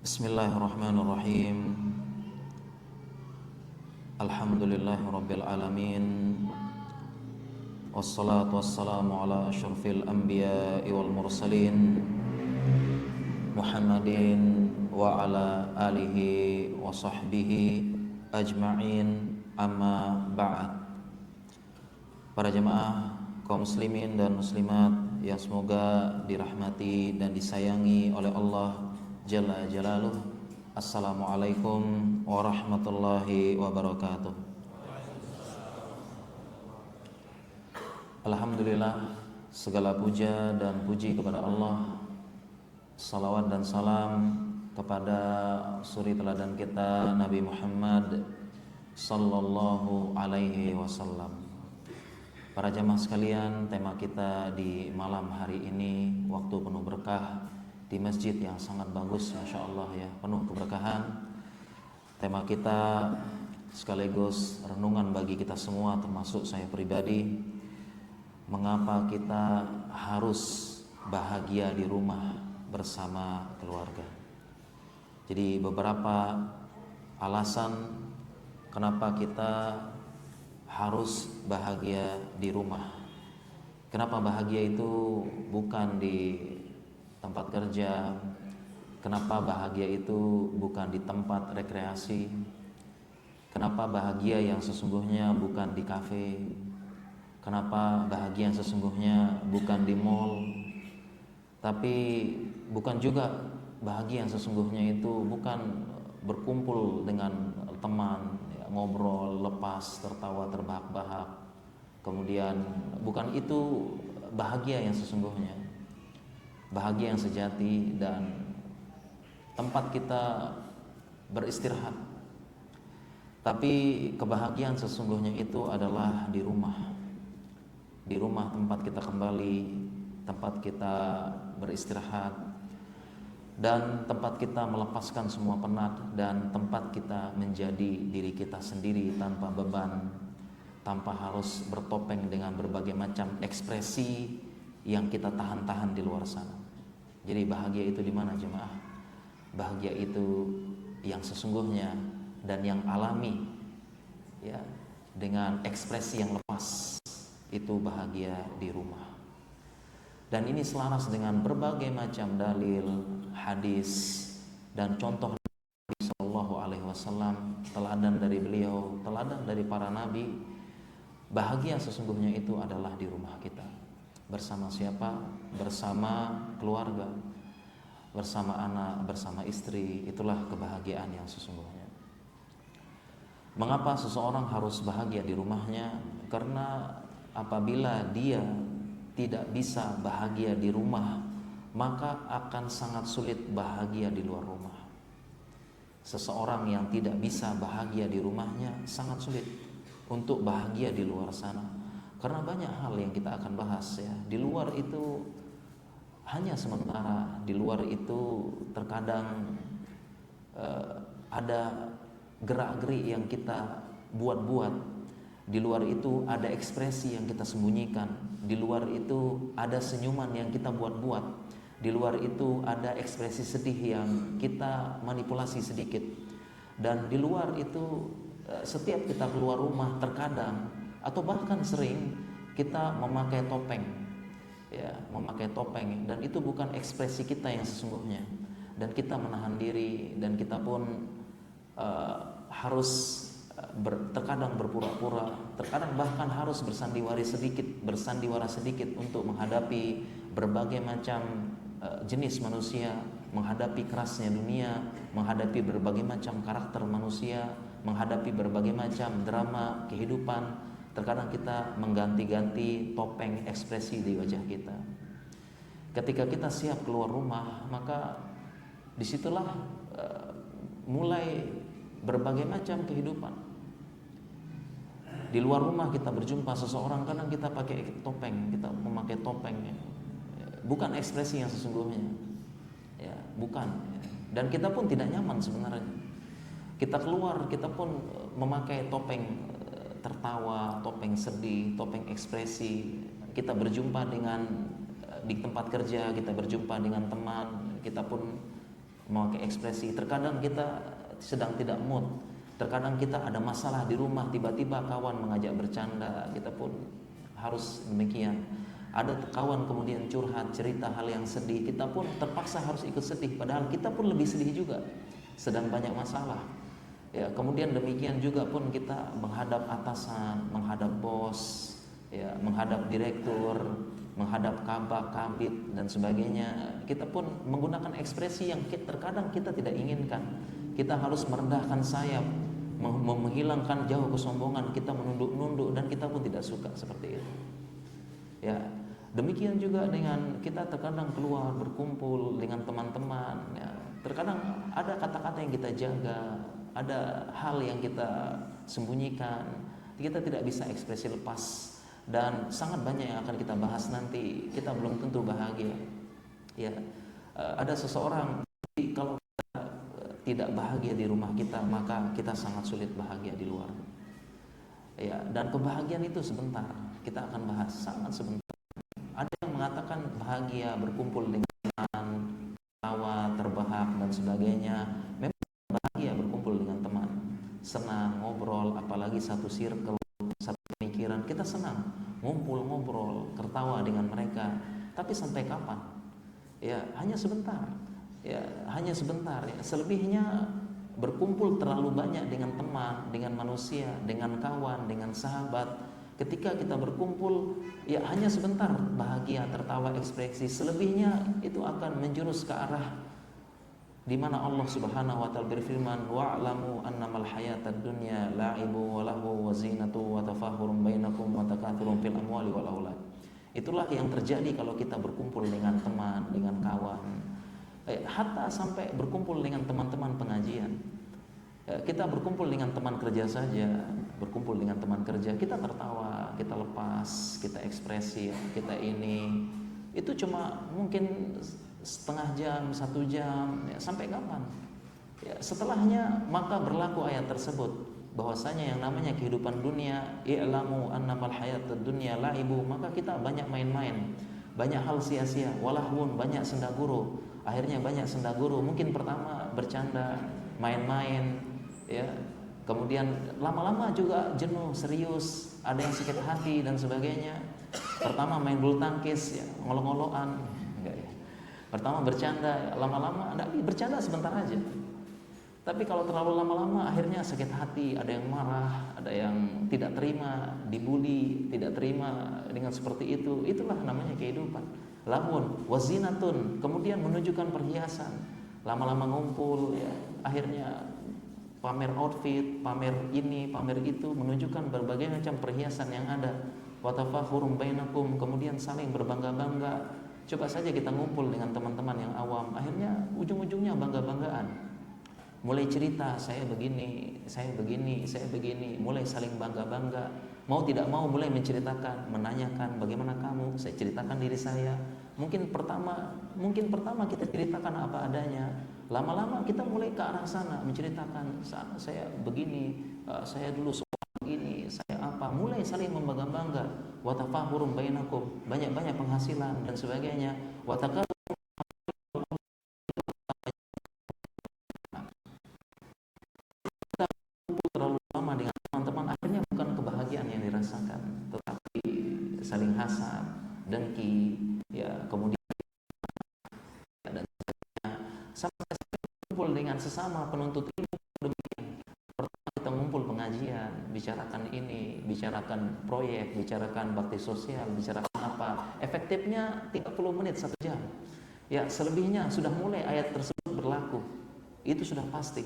Bismillahirrahmanirrahim. Alhamdulillahirabbil alamin. Wassalatu wassalamu ala asyrafil anbiya'i wal mursalin Muhammadin wa ala alihi wa sahbihi ajma'in, amma ba'd. Para jemaah kaum muslimin dan muslimat yang semoga dirahmati dan disayangi oleh Allah Jalla Jalaluh. Assalamualaikum warahmatullahi wabarakatuh. Alhamdulillah, segala puja dan puji kepada Allah. Salawat dan salam kepada suri teladan kita Nabi Muhammad sallallahu alaihi wasallam. Para jamaah sekalian, tema kita di malam hari ini waktu penuh berkah di masjid yang sangat bagus, Masya Allah ya, penuh keberkahan. Tema kita sekaligus renungan bagi kita semua, termasuk saya pribadi. Mengapa kita harus bahagia di rumah bersama keluarga? Jadi beberapa alasan kenapa kita harus bahagia di rumah. Kenapa bahagia itu bukan di tempat kerja? Kenapa bahagia itu bukan di tempat rekreasi? Kenapa bahagia yang sesungguhnya bukan di kafe? Kenapa bahagia yang sesungguhnya bukan di mall? Tapi bukan juga bahagia yang sesungguhnya itu bukan berkumpul dengan teman, ya, ngobrol lepas, tertawa terbahak-bahak. Kemudian bukan itu bahagia yang sesungguhnya, bahagia yang sejati dan tempat kita beristirahat. Tapi kebahagiaan sesungguhnya itu adalah di rumah. Di rumah tempat kita kembali, tempat kita beristirahat, dan tempat kita melepaskan semua penat, dan tempat kita menjadi diri kita sendiri tanpa beban, tanpa harus bertopeng dengan berbagai macam ekspresi yang kita tahan-tahan di luar sana. Jadi bahagia itu di mana jemaah? Bahagia itu yang sesungguhnya dan yang alami, ya, dengan ekspresi yang lepas, itu bahagia di rumah. Dan ini selaras dengan berbagai macam dalil, hadis, dan contoh Nabi Sallallahu Alaihi Wasallam, teladan dari beliau, teladan dari para nabi. Bahagia sesungguhnya itu adalah di rumah kita. Bersama siapa? Bersama keluarga, bersama anak, bersama istri. Itulah kebahagiaan yang sesungguhnya. Mengapa seseorang harus bahagia di rumahnya? Karena apabila dia tidak bisa bahagia di rumah, maka akan sangat sulit bahagia di luar rumah. Seseorang yang tidak bisa bahagia di rumahnya sangat sulit untuk bahagia di luar sana. Karena banyak hal yang kita akan bahas, ya. Di luar itu hanya sementara, di luar itu terkadang ada gerak-gerik yang kita buat-buat. Di luar itu ada ekspresi yang kita sembunyikan. Di luar itu ada senyuman yang kita buat-buat. Di luar itu ada ekspresi sedih yang kita manipulasi sedikit. Dan di luar itu setiap kita keluar rumah terkadang atau bahkan sering kita memakai topeng, ya, memakai topeng, dan itu bukan ekspresi kita yang sesungguhnya. Dan kita menahan diri, dan kita pun harus terkadang berpura-pura, terkadang bahkan harus bersandiwara sedikit untuk menghadapi berbagai macam jenis manusia, menghadapi kerasnya dunia, menghadapi berbagai macam karakter manusia, menghadapi berbagai macam drama kehidupan. Terkadang kita mengganti-ganti topeng ekspresi di wajah kita. Ketika kita siap keluar rumah, maka disitulah mulai berbagai macam kehidupan. Di luar rumah kita berjumpa seseorang, kadang kita pakai topeng, kita memakai topeng, ya. Bukan ekspresi yang sesungguhnya, ya, bukan. Dan kita pun tidak nyaman sebenarnya. Kita keluar, kita pun memakai topeng tertawa, topeng sedih, topeng ekspresi. Kita berjumpa dengan di tempat kerja, kita berjumpa dengan teman, kita pun memakai ekspresi. Terkadang kita sedang tidak mood, terkadang kita ada masalah di rumah, tiba-tiba kawan mengajak bercanda, kita pun harus demikian. Ada kawan kemudian curhat, cerita hal yang sedih, kita pun terpaksa harus ikut sedih, padahal kita pun lebih sedih juga, sedang banyak masalah. Ya, kemudian demikian juga pun kita menghadap atasan, menghadap bos, ya, menghadap direktur, menghadap kabak, kabit dan sebagainya. Kita pun menggunakan ekspresi yang terkadang kita tidak inginkan. Kita harus merendahkan sayap, menghilangkan jauh kesombongan, kita menunduk-nunduk, dan kita pun tidak suka seperti itu. Ya, demikian juga dengan kita terkadang keluar berkumpul dengan teman-teman. Ya, terkadang ada kata-kata yang kita jaga, ada hal yang kita sembunyikan, kita tidak bisa ekspresi lepas, dan sangat banyak yang akan kita bahas nanti. Kita belum tentu bahagia. Ya, ada seseorang, kalau kita tidak bahagia di rumah kita, maka kita sangat sulit bahagia di luar. Ya, dan kebahagiaan itu sebentar. Kita akan bahas sangat sebentar. Ada yang mengatakan bahagia berkumpul dengan teman, tawa, terbahak dan sebagainya. Memang bahagia berkumpul dengan teman, senang ngobrol, apalagi satu circle, satu pemikiran, kita senang ngumpul ngobrol, tertawa dengan mereka. Tapi sampai kapan? Ya, hanya sebentar. Ya, hanya sebentar. Ya. Selebihnya berkumpul terlalu banyak dengan teman, dengan manusia, dengan kawan, dengan sahabat. Ketika kita berkumpul, ya hanya sebentar bahagia, tertawa, ekspresi. Selebihnya itu akan menjurus ke arah di mana Allah Subhanahu wa taala berfirman, wa'lamu annamal hayatad dunya la'ibu wa lahu wa zinatu wa tafakhurun bainakum wa takatsurun fil amwali wal aulad. Itulah yang terjadi kalau kita berkumpul dengan teman, dengan kawan. Hatta sampai berkumpul dengan teman-teman pengajian. Kita berkumpul dengan teman kerja saja, berkumpul dengan teman kerja, kita tertawa, kita lepas, kita ekspresi, kita ini. Itu cuma mungkin setengah jam, 1 jam, ya, sampai kapan? Ya, setelahnya maka berlaku ayat tersebut, bahwasanya yang namanya kehidupan dunia, i'lamu annamal hayatud dunya la'ibu, maka kita banyak main-main, banyak hal sia-sia, walahun, banyak senda guru. Akhirnya banyak senda guru, mungkin pertama bercanda, main-main, ya. Kemudian lama-lama juga jenuh, serius, ada yang sakit hati dan sebagainya. Pertama main bulu tangkis, ya, ngolok-ngolokan, enggak ya. Pertama bercanda, lama-lama enggak, bercanda sebentar aja. Tapi kalau terlalu lama-lama akhirnya sakit hati, ada yang marah, ada yang tidak terima, dibully, tidak terima dengan seperti itu. Itulah namanya kehidupan. Lahun, wazinatun, kemudian menunjukkan perhiasan. Lama-lama ngumpul, ya, akhirnya pamer outfit, pamer ini, pamer itu, menunjukkan berbagai macam perhiasan yang ada. Wa tafakhurum bainakum, kemudian saling berbangga-bangga. Coba saja kita ngumpul dengan teman-teman yang awam, akhirnya ujung-ujungnya bangga-banggaan. Mulai cerita, saya begini, saya begini, saya begini, mulai saling bangga-bangga. Mau tidak mau mulai menceritakan, menanyakan bagaimana kamu, saya ceritakan diri saya. Mungkin pertama kita ceritakan apa adanya. Lama-lama kita mulai ke arah sana, menceritakan saya begini, saya dulu sekolah begini, saya apa, mulai saling membangga-bangga. Wa tafahurum bainakum, banyak-banyak penghasilan dan sebagainya. Wa takal terlalu lama dengan teman-teman, akhirnya bukan kebahagiaan yang dirasakan, tetapi saling hasad, dengki, ya, kemudian dan sampai kumpul dengan sesama penuntut ilmu demikian. Pertama kita ngumpul pengajian, bicarakan ini, bicarakan proyek, bicarakan bakti sosial, bicarakan apa. Efektifnya 30 menit 1 jam. Ya, selebihnya sudah mulai ayat tersebut berlaku. Itu sudah pasti.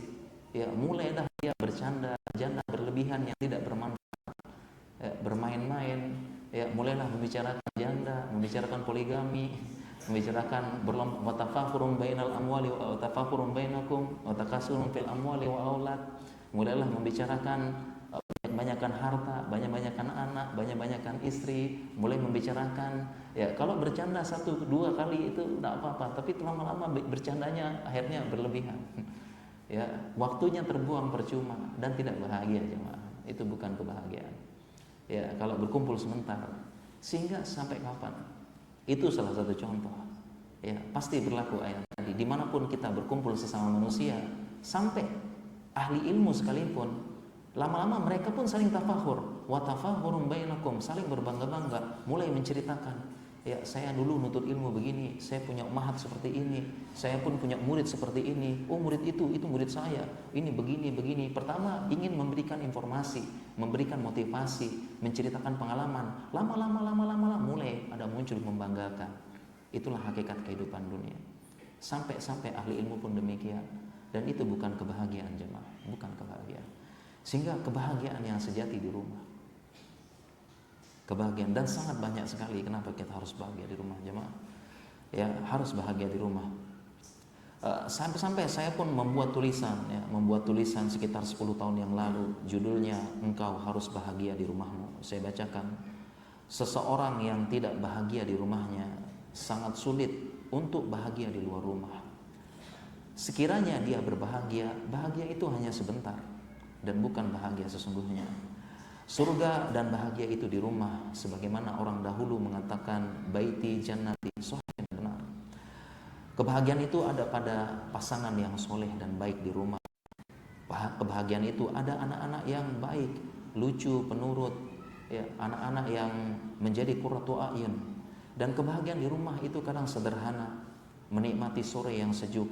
Ya, mulai dah dia bercanda, janda berlebihan yang tidak bermanfaat. Ya, bermain-main, ya, mulailah membicarakan janda, membicarakan poligami, membicarakan berlomba tafakhurun bainal amwali wa tafakhurun bainakum wa takasurun fil amwali wa aulad. Mulailah membicarakan banyak-banyakan harta, banyak-banyakan anak, banyak-banyakan istri, mulai membicarakan, ya, kalau bercanda 1-2 kali itu tidak apa-apa, tapi lama-lama bercandanya akhirnya berlebihan. Ya, waktunya terbuang percuma dan tidak bahagia, jemaah. Itu bukan kebahagiaan. Ya, kalau berkumpul sebentar, sehingga sampai kapan? Itu salah satu contoh. Ya, pasti berlaku ayat tadi. Dimanapun kita berkumpul sesama manusia, sampai ahli ilmu sekalipun, lama-lama mereka pun saling tafakhur, wa tafakhurum bainakum, saling berbangga-bangga, mulai menceritakan, ya saya dulu nutut ilmu begini, saya punya umahat seperti ini, saya pun punya murid seperti ini, oh murid itu murid saya, ini begini. Pertama ingin memberikan informasi, memberikan motivasi, menceritakan pengalaman, lama-lama mulai ada muncul membanggakan. Itulah hakikat kehidupan dunia. Sampai ahli ilmu pun demikian. Dan itu bukan kebahagiaan jemaah, bukan kebahagiaan. Sehingga kebahagiaan yang sejati di rumah. Kebahagiaan, dan sangat banyak sekali kenapa kita harus bahagia di rumah jemaah. Ya, harus bahagia di rumah. Sampai-sampai saya pun membuat tulisan sekitar 10 tahun yang lalu, judulnya Engkau Harus Bahagia di Rumahmu. Saya bacakan, seseorang yang tidak bahagia di rumahnya sangat sulit untuk bahagia di luar rumah. Sekiranya dia berbahagia, bahagia itu hanya sebentar dan bukan bahagia sesungguhnya. Surga dan bahagia itu di rumah, sebagaimana orang dahulu mengatakan baiti jannati, sahih dan benar. Kebahagiaan itu ada pada pasangan yang soleh dan baik di rumah. Kebahagiaan itu ada anak-anak yang baik, lucu, penurut, ya, anak-anak yang menjadi qurratu a'yun. Dan kebahagiaan di rumah itu kadang sederhana, menikmati sore yang sejuk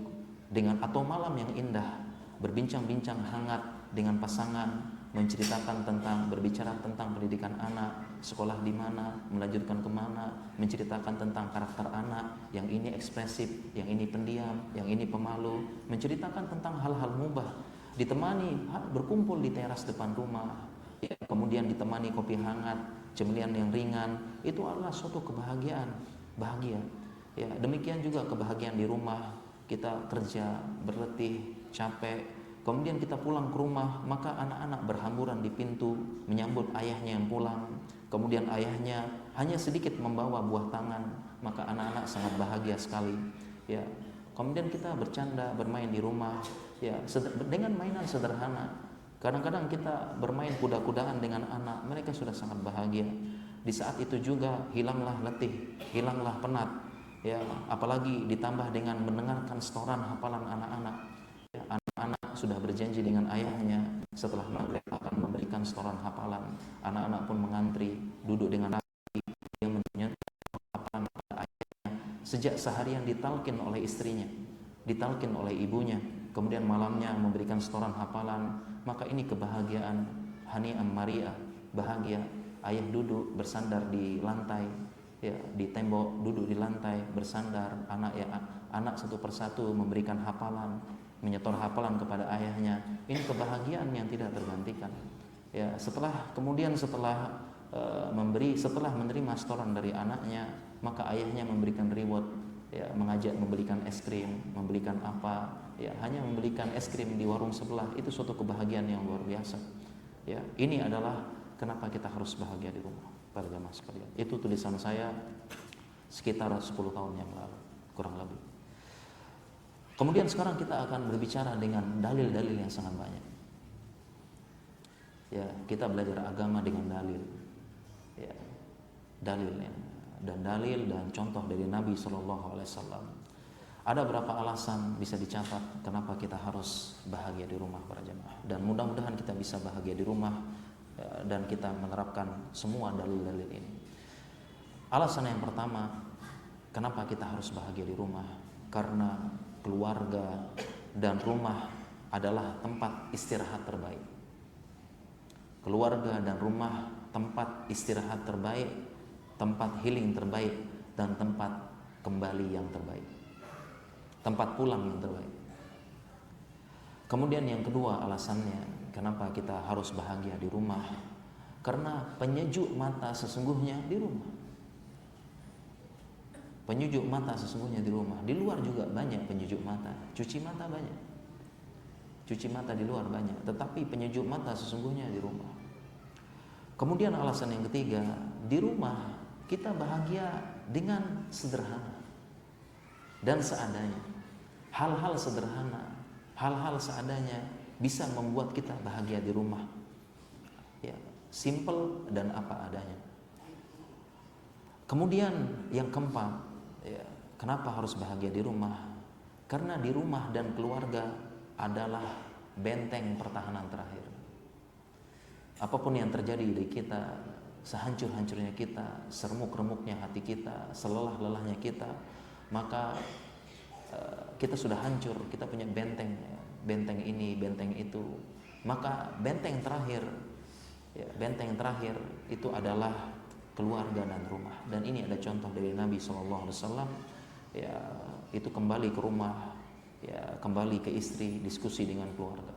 dengan atau malam yang indah, berbincang-bincang hangat dengan pasangan, berbicara tentang pendidikan anak, sekolah di mana, melanjutkan kemana, menceritakan tentang karakter anak, yang ini ekspresif, yang ini pendiam, yang ini pemalu, menceritakan tentang hal-hal mubah, ditemani berkumpul di teras depan rumah, ya, kemudian ditemani kopi hangat, cemilan yang ringan, itu adalah suatu kebahagiaan, bahagia. Ya, demikian juga kebahagiaan di rumah, kita kerja berletih, capek, kemudian kita pulang ke rumah, maka anak-anak berhamburan di pintu menyambut ayahnya yang pulang. Kemudian ayahnya hanya sedikit membawa buah tangan, maka anak-anak sangat bahagia sekali. Ya, kemudian kita bercanda, bermain di rumah, ya, dengan mainan sederhana. Kadang-kadang kita bermain kuda-kudaan dengan anak, mereka sudah sangat bahagia. Di saat itu juga hilanglah letih, hilanglah penat. Ya, apalagi ditambah dengan mendengarkan setoran hafalan anak-anak. Ya, anak-anak sudah berjanji dengan ayahnya setelah maghrib akan memberikan setoran hafalan. Anak-anak pun mengantri, duduk dengan rapi, yang menyertakan hafalan pada ayahnya. Sejak seharian ditalkin oleh istrinya, ditalkin oleh ibunya, kemudian malamnya memberikan setoran hafalan, maka ini kebahagiaan hani'an mari'ah, bahagia. Ayah duduk bersandar di lantai, ya, di tembok, duduk di lantai bersandar, anak satu persatu memberikan hafalan, menyetor hafalan kepada ayahnya. Ini kebahagiaan yang tidak tergantikan. Ya, setelah menerima setoran dari anaknya, maka ayahnya memberikan reward, ya, membelikan es krim, membelikan apa, ya, hanya membelikan es krim di warung sebelah, itu suatu kebahagiaan yang luar biasa. Ya, ini adalah kenapa kita harus bahagia di rumah, para jamaah sekalian. Itu tulisan saya sekitar 10 tahun yang lalu, kurang lebih. Kemudian sekarang kita akan berbicara dengan dalil-dalil yang sangat banyak. Ya, kita belajar agama dengan dalil. Ya, dalilnya dan contoh dari Nabi SAW. Ada berapa alasan bisa dicatat kenapa kita harus bahagia di rumah, para jemaah. Dan mudah-mudahan kita bisa bahagia di rumah, ya, dan kita menerapkan semua dalil-dalil ini. Alasan yang pertama, kenapa kita harus bahagia di rumah? Karena keluarga dan rumah adalah tempat istirahat terbaik. Keluarga dan rumah tempat istirahat terbaik, tempat healing terbaik, dan tempat kembali yang terbaik, tempat pulang yang terbaik. Kemudian yang kedua alasannya kenapa kita harus bahagia di rumah, karena penyejuk mata sesungguhnya di rumah. Penyejuk mata sesungguhnya di rumah. Di luar juga banyak penyejuk mata, cuci mata banyak, cuci mata di luar banyak, tetapi penyejuk mata sesungguhnya di rumah. Kemudian alasan yang ketiga, di rumah kita bahagia dengan sederhana dan seadanya. Hal-hal sederhana, hal-hal seadanya bisa membuat kita bahagia di rumah. Ya, simple dan apa adanya. Kemudian yang keempat, ya, Kenapa harus bahagia di rumah? Karena di rumah dan keluarga adalah benteng pertahanan terakhir. Apapun yang terjadi di kita, sehancur-hancurnya kita, seremuk-remuknya hati kita, selelah-lelahnya kita, maka kita sudah hancur. Kita punya benteng, benteng ini, benteng itu. Maka benteng terakhir, ya, benteng terakhir itu adalah keluarga dan rumah. Dan ini ada contoh dari Nabi SAW. Ya, itu kembali ke rumah, ya, kembali ke istri, diskusi dengan keluarga.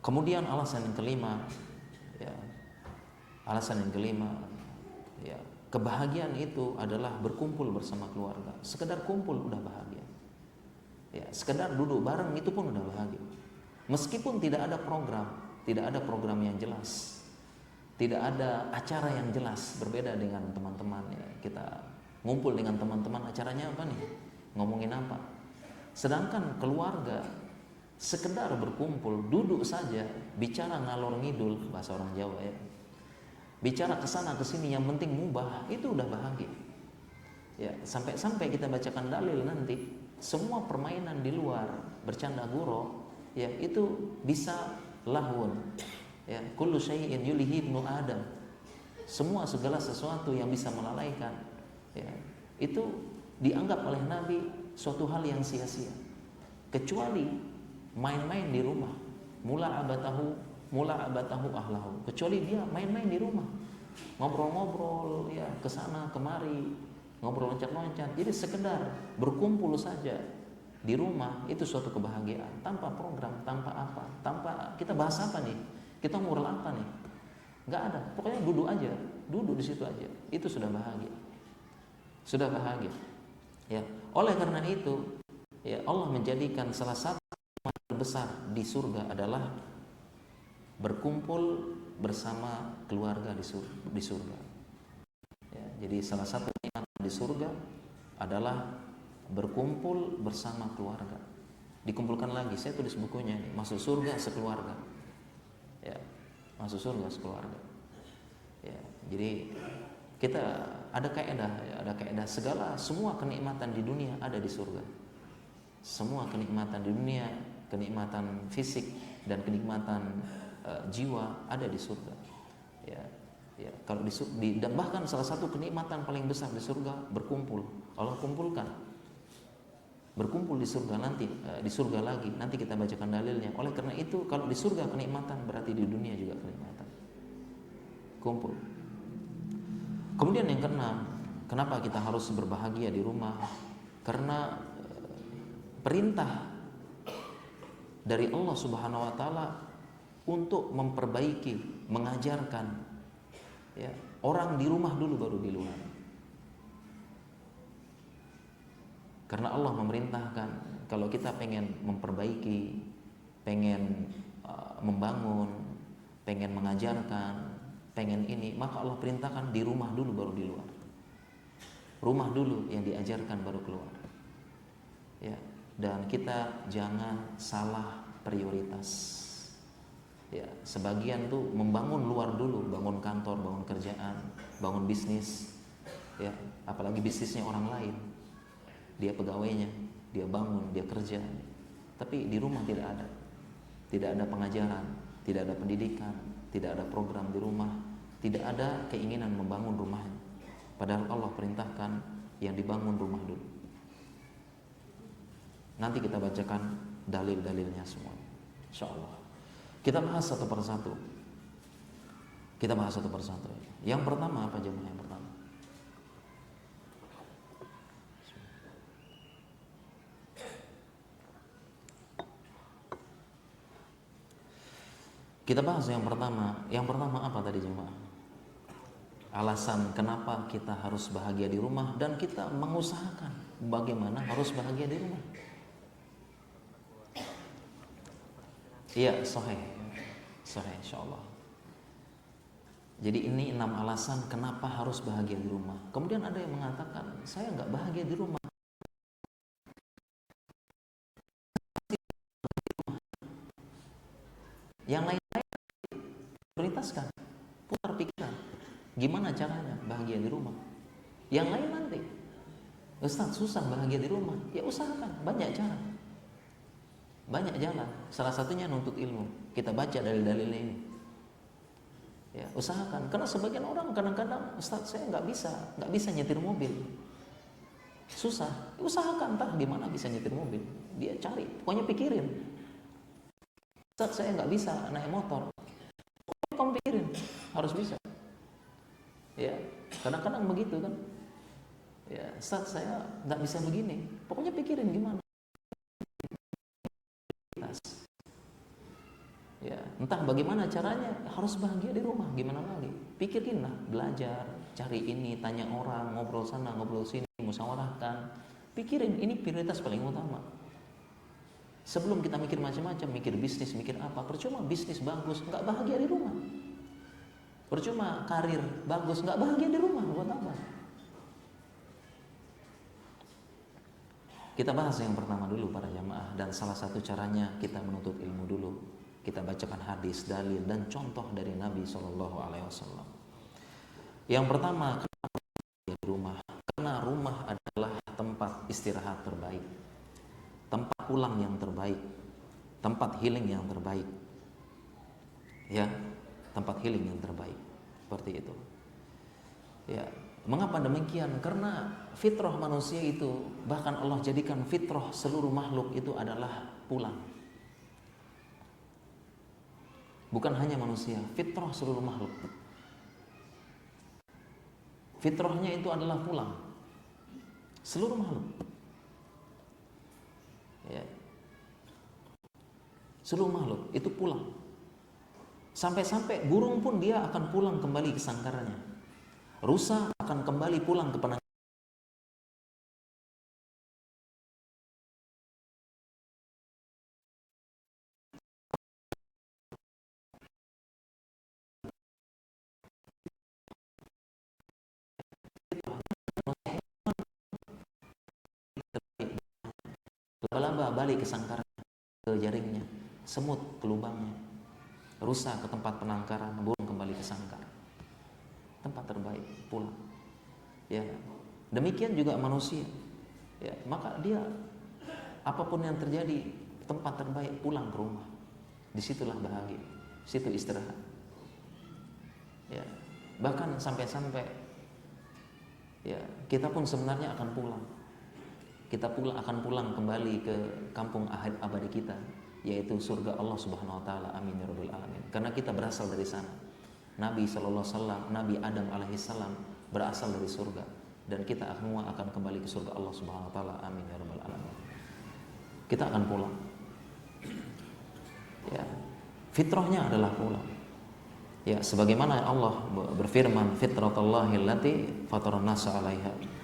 Kemudian alasan yang kelima, ya, alasan yang kelima, ya, kebahagiaan itu adalah berkumpul bersama keluarga. Sekedar kumpul udah bahagia. Ya, sekedar duduk bareng itu pun udah bahagia. Meskipun tidak ada program yang jelas, tidak ada acara yang jelas, berbeda dengan teman-teman, ya. Kita ngumpul dengan teman-teman, acaranya apa nih? Ngomongin apa? Sedangkan keluarga sekedar berkumpul, duduk saja, bicara ngalor ngidul, bahasa orang Jawa, ya. Bicara kesana kesini, yang penting mubah, itu udah bahagia. Ya, sampai kita bacakan dalil nanti, semua permainan di luar, bercanda gurau, ya, itu bisa lahun. Ya, kullu syai'in yulihi ibnu Adam. Segala sesuatu yang bisa melalaikan, ya, itu dianggap oleh Nabi suatu hal yang sia-sia. Kecuali main-main di rumah, mula abatahu ahlahu. Kecuali dia main-main di rumah, ngobrol-ngobrol, ya, kesana kemari, ngobrol loncat-loncat. Jadi sekedar berkumpul saja di rumah itu suatu kebahagiaan, tanpa program, tanpa apa, tanpa kita bahas apa nih, kita ngobrol apa nih, nggak ada. Pokoknya duduk aja, duduk di situ aja, itu sudah bahagia, sudah bahagia. Ya, oleh karena itu, ya, Allah menjadikan salah satu terbesar di surga adalah berkumpul bersama keluarga di surga. Ya, jadi salah satu nikmat di surga adalah berkumpul bersama keluarga. Dikumpulkan lagi, saya tulis bukunya ini, masuk surga sekeluarga. Ya, masuk surga sekeluarga. Ya, jadi kita ada kaidah, semua kenikmatan di dunia ada di surga. Semua kenikmatan di dunia, kenikmatan fisik dan kenikmatan jiwa ada di surga. Ya, ya, kalau dan bahkan salah satu kenikmatan paling besar di surga berkumpul. Allah kumpulkan, berkumpul di surga nanti, di surga lagi. Nanti kita bacakan dalilnya. Oleh karena itu, kalau di surga kenikmatan, berarti di dunia juga kenikmatan. Kumpul. Kemudian yang keenam, kenapa kita harus berbahagia di rumah? Karena perintah dari Allah Subhanahu wa taala untuk memperbaiki, mengajarkan, ya, orang di rumah dulu baru di luar. Karena Allah memerintahkan kalau kita pengen memperbaiki, pengen membangun, pengen mengajarkan, pengen ini, maka Allah perintahkan di rumah dulu baru di luar. Rumah dulu yang diajarkan baru keluar. Ya, dan kita jangan salah prioritas. Ya, sebagian tuh membangun luar dulu, bangun kantor, bangun kerjaan, bangun bisnis. Ya, apalagi bisnisnya orang lain. Dia pegawainya, dia bangun, dia kerja. Tapi di rumah tidak ada. Tidak ada pengajaran, tidak ada pendidikan, tidak ada program di rumah, tidak ada keinginan membangun rumahnya. Padahal Allah perintahkan yang dibangun rumah dulu. Nanti kita bacakan dalil-dalilnya semua, insyaallah. Kita bahas satu persatu. Yang pertama apa jemaah? Yang pertama, kita bahas yang pertama. Yang pertama apa tadi jemaah? Alasan kenapa kita harus bahagia di rumah, dan kita mengusahakan bagaimana harus bahagia di rumah. Iya, sahih insyaallah. Jadi ini 6 alasan kenapa harus bahagia di rumah. Kemudian ada yang mengatakan, saya nggak bahagia di rumah. Yang lain-lain prioritaskan, putar pikiran, gimana caranya bahagia di rumah. Yang lain nanti Ustaz, susah bahagia di rumah. Ya usahakan, banyak cara. Banyak jalan. Salah satunya nuntut ilmu. Kita baca dalil-dalil ini. Ya, usahakan. Karena sebagian orang kadang-kadang, Ustaz, saya nggak bisa nyetir mobil. Susah. Usahakan, entah gimana bisa nyetir mobil. Dia cari, pokoknya pikirin. Ustaz, saya nggak bisa naik motor. Pokoknya kamu pikirin, harus bisa. Ya, kadang-kadang begitu kan. Ya, Ustaz, saya nggak bisa begini. Pokoknya pikirin gimana. Ya, entah bagaimana caranya, harus bahagia di rumah. Gimana lagi? Pikirin lah, belajar, cari ini, tanya orang, ngobrol sana, ngobrol sini, musyawarahkan. Pikirin, ini prioritas paling utama. Sebelum kita mikir macam-macam, mikir bisnis, mikir apa, percuma bisnis bagus, nggak bahagia di rumah. Percuma karir bagus, nggak bahagia di rumah, buat apa? Kita bahas yang pertama dulu para jamaah, dan salah satu caranya kita menuntut ilmu dulu. Kita bacakan hadis, dalil, dan contoh dari Nabi SAW. Yang pertama, kenapa di rumah? Karena rumah adalah tempat istirahat terbaik, tempat pulang yang terbaik, tempat healing yang terbaik. Ya, tempat healing yang terbaik. Seperti itu. Ya, mengapa demikian? Karena fitrah manusia itu, bahkan Allah jadikan fitrah seluruh makhluk itu adalah pulang. Bukan hanya manusia, fitrah seluruh makhluk. Fitrahnya itu adalah pulang. Seluruh makhluk. Ya. Seluruh makhluk itu pulang. Sampai-sampai burung pun dia akan pulang kembali ke sangkarnya. Rusa akan kembali pulang ke penangkaran. Laba-laba balik ke sangkarnya, ke jaringnya. Semut ke lubangnya. Rusa ke tempat penangkaran, burung kembali ke sangkar. Tempat terbaik, pulang. Ya, demikian juga manusia. Ya, maka dia apapun yang terjadi, tempat terbaik pulang ke rumah. Disitulah bahagia, situ istirahat. Ya, bahkan sampai-sampai ya kita pun sebenarnya akan pulang. Kita akan pulang kembali ke kampung abadi kita, yaitu surga Allah Subhanahu wa taala. Amin ya rabbal alamin. Karena kita berasal dari sana. Nabi sallallahu alaihi wasallam, Nabi Adam alaihi salam berasal dari surga, dan kita semua akan kembali ke surga Allah Subhanahu wa taala. Amin ya rabbal alamin. Kita akan pulang. Ya. Fitrahnya adalah pulang. Ya, sebagaimana Allah berfirman, fitratallahi allati fataran nasa 'alaiha.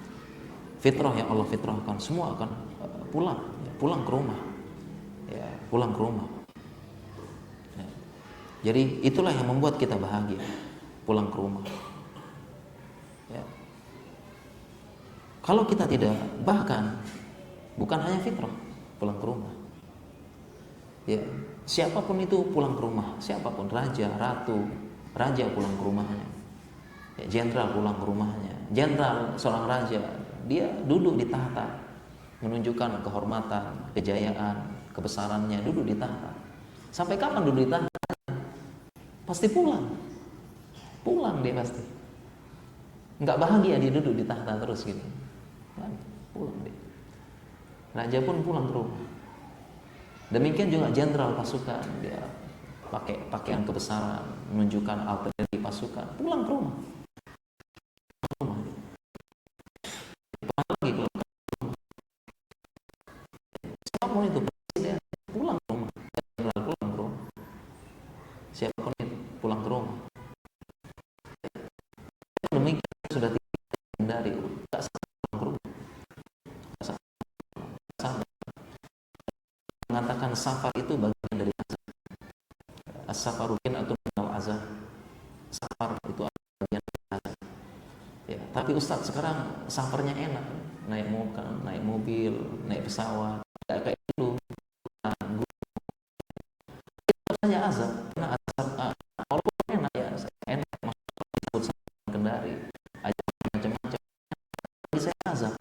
Fitrah yang Allah fitrahkan, semua akan pulang, ya, pulang ke rumah. Ya, pulang ke rumah. Ya. Jadi itulah yang membuat kita bahagia, pulang ke rumah. Ya. Kalau kita tidak, bahkan bukan hanya fitrah, pulang ke rumah. Ya, siapapun itu pulang ke rumah, siapapun, raja, ratu, raja pulang ke rumahnya. Ya, jenderal pulang ke rumahnya. Jenderal, seorang raja, dia duduk di tahta, menunjukkan kehormatan, kejayaan, kebesarannya, duduk di tahta. Sampai kapan duduk di tahta? Pasti pulang. Pulang dia pasti. Nggak bahagia dia duduk di tahta terus gitu. Pulang dia. Raja pun pulang ke rumah. Demikian juga jenderal pasukan, dia pakai pakaian kebesaran, menunjukkan artileri pasukan, pulang ke rumah. Lagi pulang ke rumah. Siapapun itu, presiden pulang ke rumah, jenderal pulang ke rumah. Siapapun itu pulang ke rumah. Demikian sudah tidak hindari, tidak pulang ke rumah. Mengatakan safar itu bagian dari azab. As-safarukin atau minal azab. Safar itu bagian dari azab. Ya, tapi Ustadz sekarang safarnya enak, naik mobil, naik pesawat, kayak dulu. Itu saja azab, karena azab walaupun enak ya, enak maksudnya kendari, aja macam-macam. Bagi saya azab.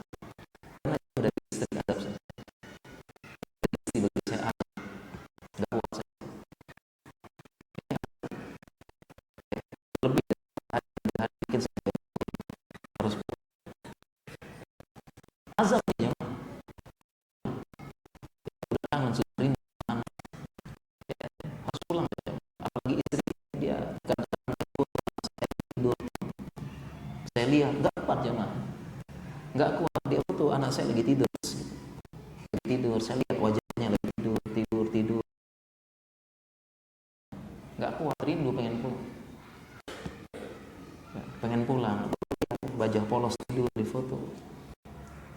saya lagi tidur, saya lihat wajahnya lagi tidur, nggak kuat, rindu, pengen pulang, bajah polos tidur di foto,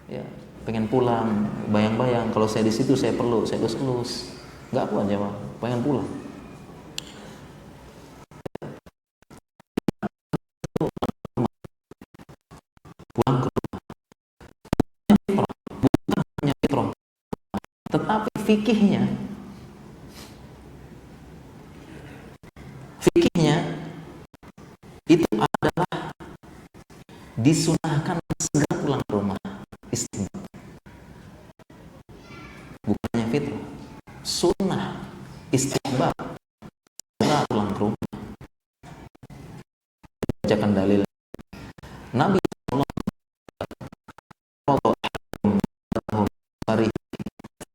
ya pengen pulang, bayang-bayang kalau saya di situ saya peluk, saya elus-elus, nggak kuat jemaah, pengen pulang. Pulang ke rumah, bukan hanya fitrah, tetapi fikihnya itu adalah disunahkan segera pulang ke rumah, istimewa, bukannya fitrah, sunnah, istihbab, segera pulang ke rumah. Bacakan dalil Nabi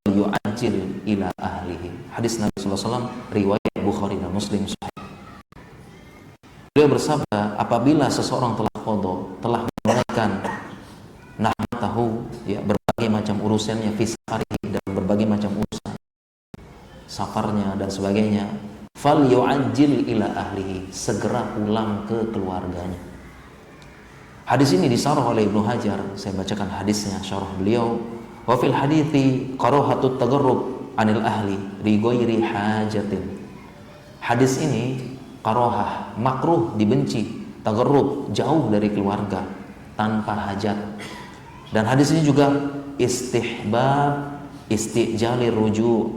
yu'ajil ila ahlihi. Hadis Nabi sallallahu alaihi wasallam riwayat Bukhari dan Muslim. Beliau bersabda, apabila seseorang telah qada, telah menunaikan nahmatahu, ya, berbagai macam urusannya, fi safarihi, dan berbagai macam urusan safarnya dan sebagainya, fal yu'ajil ila ahlihi, segera pulang ke keluarganya. Hadis ini disarah oleh Ibnu Hajar. Saya bacakan hadisnya, syarah beliau. Wa fil hadithi karahatut tagarrub anil ahli li ghairi hajatin. Hadis ini karahah, makruh, dibenci, tagarrub, jauh dari keluarga tanpa hajat. Dan hadis ini juga istihbab, istijalir ruju',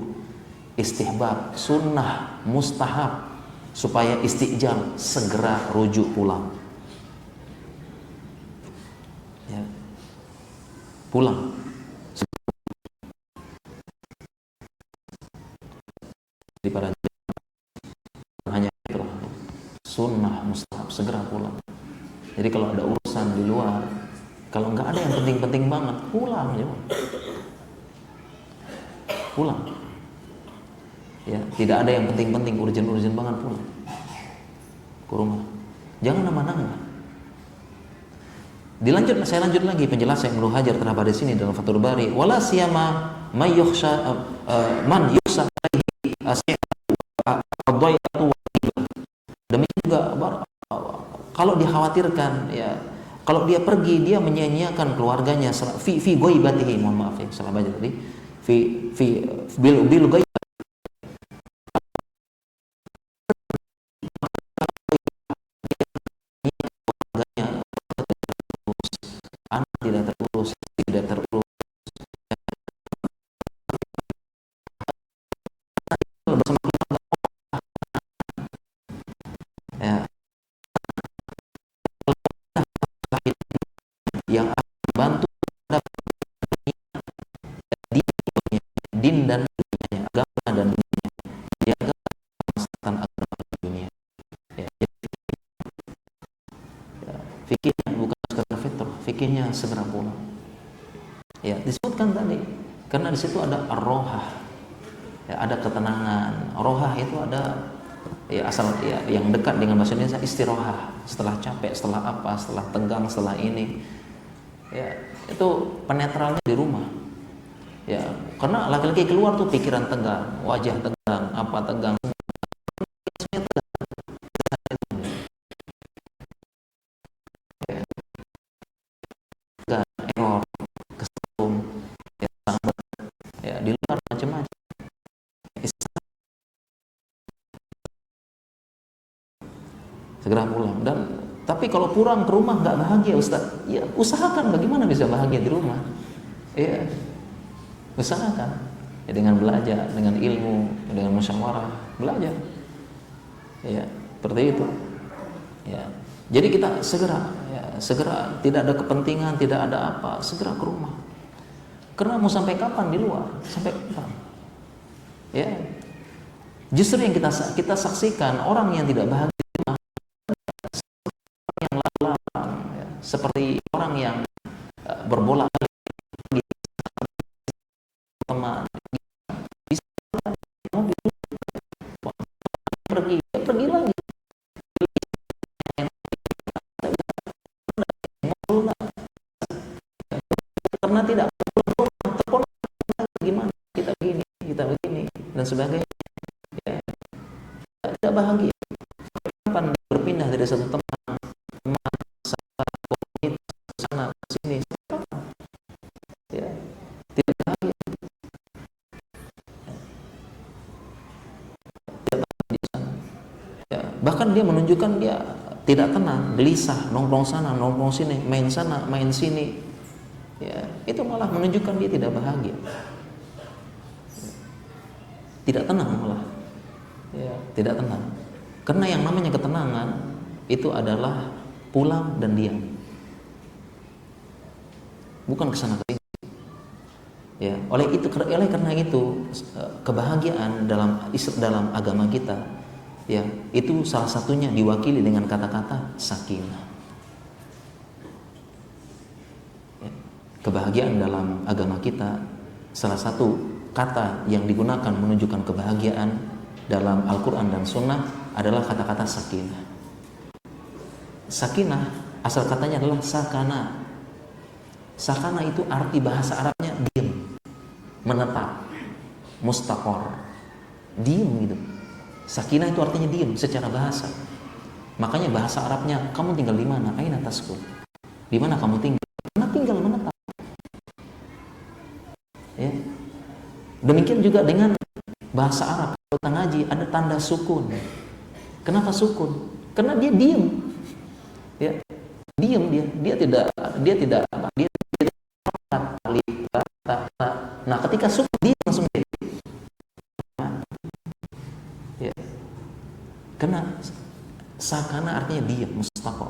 istihbab, sunnah, mustahab, supaya istijal, segera rujuk pulang, ya, pulang. Daripada hanya itu, sunnah, mustahab, segera pulang. Jadi kalau ada urusan di luar, kalau nggak ada yang penting-penting banget, pulang aja, pulang. Ya, tidak ada yang penting-penting, urgent banget, pulang ke rumah. Jangan nama-nama. Saya lanjut lagi penjelasan Ibnu Hajar terhadap hadis ini dalam Fathul Bari. Wala siyama man yukhsha demikian juga kalau dikhawatirkan, ya, kalau dia pergi, dia menyia-nyiakan keluarganya, fi ghaibatihi, mohon maaf ya, salah baca tadi, fi bil ghaib, anak tidak terurus, ya, yang akan membantu din dan dunia, agama dan dunia, jaga kemaslahatan agama dan dunia. Ya, fikihnya bukan sekedar fitrah, fikihnya segera pulang. Ya, disebutkan tadi karena di situ ada ar-rohah, ya, ada ketenangan. Rohah itu ada, ya, asal, ya, yang dekat dengan bahasa Indonesia istirahat, setelah capek, setelah apa, setelah tegang, setelah ini, ya, itu penetralnya di rumah. Ya, karena laki-laki keluar tuh pikiran tegang, wajah tegang, apa tegang, semuanya tegang. Ya, tegang, error, kesel, ya, sambat, ya, di luar macam-macam. Segera pulang. Dan tapi kalau pulang ke rumah nggak bahagia, Ustaz, ya usahakan bagaimana bisa bahagia di rumah. Ya, usahakan, ya, dengan belajar, dengan ilmu, dengan musyawarah, belajar, ya, seperti itu, ya. Jadi kita segera, tidak ada kepentingan, tidak ada apa, segera ke rumah. Karena mau sampai kapan di luar? Sampai kapan? Ya, justru yang kita saksikan orang yang tidak bahagia, yang lalang, ya, seperti orang yang berbola teman, bisa mobil, pergi lagi, karena tidak sebagainya. Ya, tidak bahagia. Kapan dia berpindah dari satu teman, komunitas ke sana ke sini, ya, tidak bahagia. Di sana. Ya, bahkan dia menunjukkan dia tidak tenang, gelisah, nongkrong sana, nongkrong sini, main sana, main sini. Ya, itu malah menunjukkan dia tidak bahagia. Tidak tenang malah. Ya, tidak tenang. Karena yang namanya ketenangan itu adalah pulang dan diam. Bukan kesana kemari. Ya, oleh karena itu kebahagiaan dalam agama kita, ya, itu salah satunya diwakili dengan kata-kata sakinah. Ya, kebahagiaan dalam agama kita, salah satu kata yang digunakan menunjukkan kebahagiaan dalam Al-Quran dan Sunnah adalah kata-kata sakinah. Sakinah asal katanya adalah sakana. Sakana itu arti bahasa Arabnya diam, menetap, mustaqor, diam gitu. Sakinah itu artinya diam secara bahasa. Makanya bahasa Arabnya, kamu tinggal di mana? Aina taskun. Di mana kamu tinggal? Karena tinggal menetap. Ya. Demikian juga dengan bahasa Arab. Kalau kita ngaji ada tanda sukun. Kenapa sukun? Karena dia diam. Ya. Diam dia tidak nah, ketika sukun dia langsung dia. Ya. Karena sakana artinya diam, mustaqor.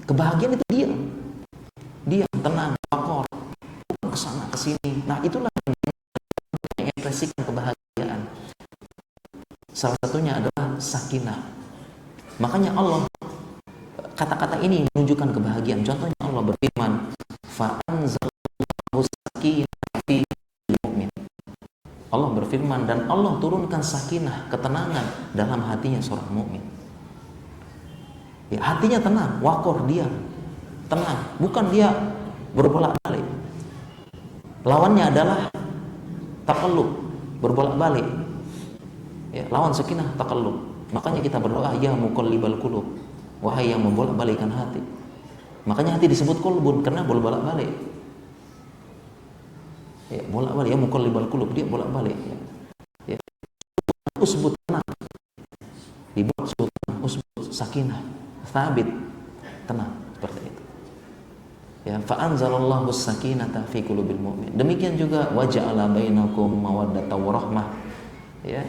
Kebahagiaan itu diam. Diam, tenang, wakor, bukan kesana kesini. Nah, itulah yang mengekspresikan kebahagiaan. Salah satunya adalah sakinah. Makanya Allah, kata-kata ini menunjukkan kebahagiaan. Contohnya Allah berfirman, fa'anzalallahu sakinah fi mu'min. Allah berfirman dan Allah turunkan sakinah, ketenangan dalam hatinya seorang mukmin. Ya, hatinya tenang, wakor, diam, tenang, bukan dia berbolak-balik. Lawannya adalah takallub, berbolak-balik. Ya, lawan sakinah takallub. Makanya kita berdoa, ya muqallibal qulub, wahai yang membolak-balikkan hati. Makanya hati disebut qulbun karena bolak-balik. Ya, bolak-balik, ya muqallibal qulub, dia bolak-balik. Ya. Usbut tenang. Dibuat usbut sakinah, sabit, tenang, seperti itu. Ya, fa anzalallahu sakinata fi qulubil mu'min. Demikian juga wa ja'ala bainakum mawaddatan wa rahmah. Ya.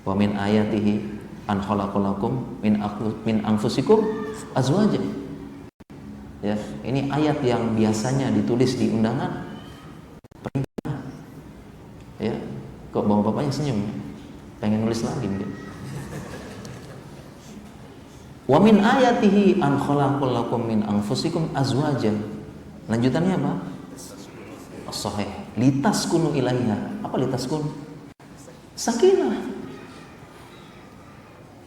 Wa min ayatihi an khalaqalakum min anfusikum azwaja. Ya, ini ayat yang biasanya ditulis di undangan pernikahan. Ya, kok bapak-bapaknya senyum? Pengen nulis lagi mungkin. Wa min ayatihi an khalaqalakum min anfusikum azwaja. Lanjutannya apa? As-sahih. Litaskunu ilaiha. Apa litaskunu? Sakinah.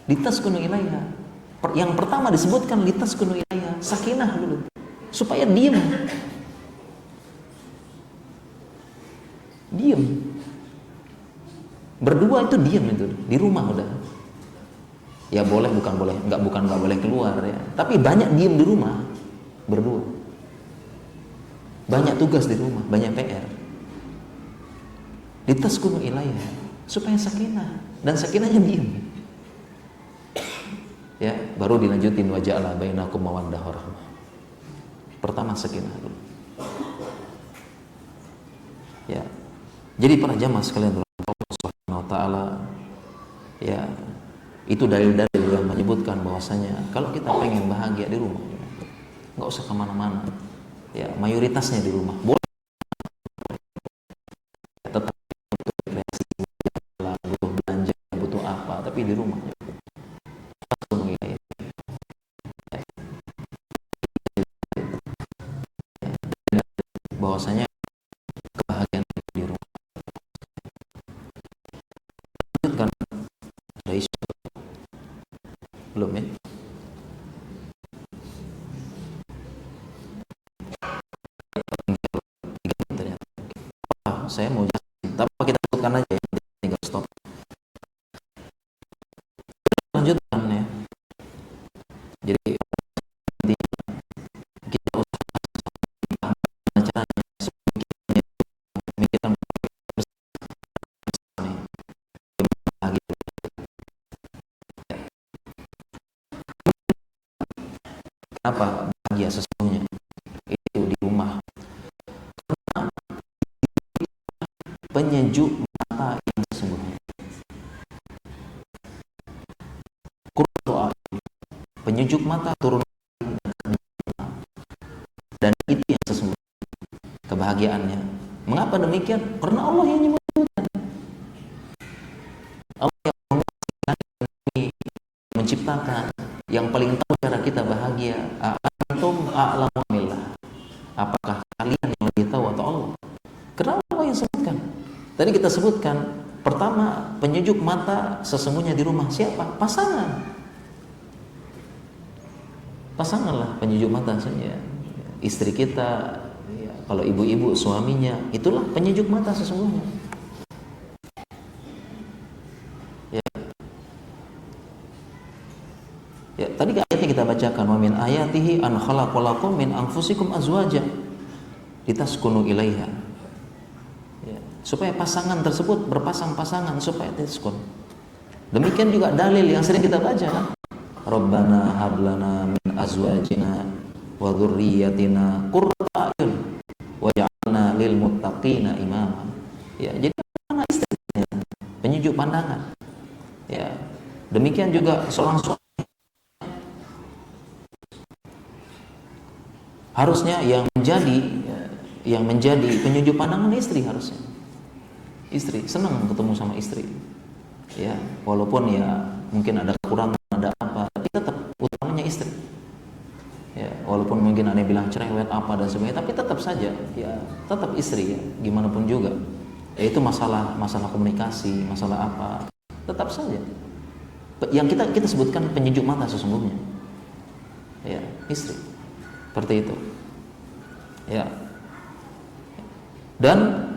Litaskunu ilaiha. Yang pertama disebutkan litaskunu ilaiha, sakinah dulu. Supaya diam. Diam. Berdua itu diam itu di rumah udah. Ya boleh bukan nggak boleh keluar ya. Tapi banyak diam di rumah berdua. Banyak tugas di rumah, banyak PR. Litaskunu ilaiha supaya sakinah dan sakinahnya diam. Ya, baru dilanjutin wa ja'ala bainakum mawaddah warahmah. Pertama sakinah dulu. Ya. Jadi para jamaah sekalian Allah Subhanahu wa taala, ya, itu dalil-dalil yang menyebutkan bahwasanya kalau kita pengen bahagia di rumah, nggak usah kemana-mana. Ya, mayoritasnya di rumah. Boleh tetap butuh rekreasi, butuh belanja, butuh apa, tapi di rumah. Bahwasanya kebahagiaan di rumah. Lanjutkan ada isu belum ya? Saya mau jelasin, tapi kita sebutkan aja ya. stop. Lanjutkan ya. Jadi kita usahakan caranya memikirkan apa bahagia sesungguhnya itu di rumah, karena penyejuk mata yang sesungguhnya. Penyejuk mata turun dan itu yang sesungguhnya kebahagiaannya. Mengapa demikian? Karena Allah yang menyebutkan. Allah yang menciptakan, yang paling tahu cara kita bahagia. Antum a'lamu billah. Apakah kalian yang lebih tahu atau Allah? Kenapa Allah yang sebutkan? Tadi kita sebutkan, pertama penyejuk mata sesungguhnya di rumah siapa? Pasangan. Pasanganlah penyejuk mata saja. Istri kita, ya, kalau ibu-ibu suaminya, itulah penyejuk mata sesungguhnya. Ya, tadi ayatnya kita bacakan, wa min ayatihi an khalaqalakum min anfusikum azwaja litaskunu ilaiha. Ya, supaya pasangan tersebut berpasang-pasangan supaya taskun. Demikian juga dalil yang sering kita baca kan? Rabbana hablana min azwajina wa dzurriyyatina qurrata a'yun waj'alna lil muttaqina imama. Ya, jadi mana istrinya penyejuk pandangan. Ya. Demikian juga seorang suami harusnya yang menjadi penyejuk pandangan istri harusnya. Istri senang ketemu sama istri. Ya, walaupun ya mungkin ada kekurangan, ada apa, tapi tetap utamanya istri. Ya, walaupun mungkin ada yang bilang cerewet apa dan sebagainya, tapi tetap saja ya tetap istri ya, gimana pun juga. Ya itu masalah komunikasi, masalah apa, tetap saja. Yang kita sebutkan penyejuk mata sesungguhnya. Ya, istri. Seperti itu. Ya. Dan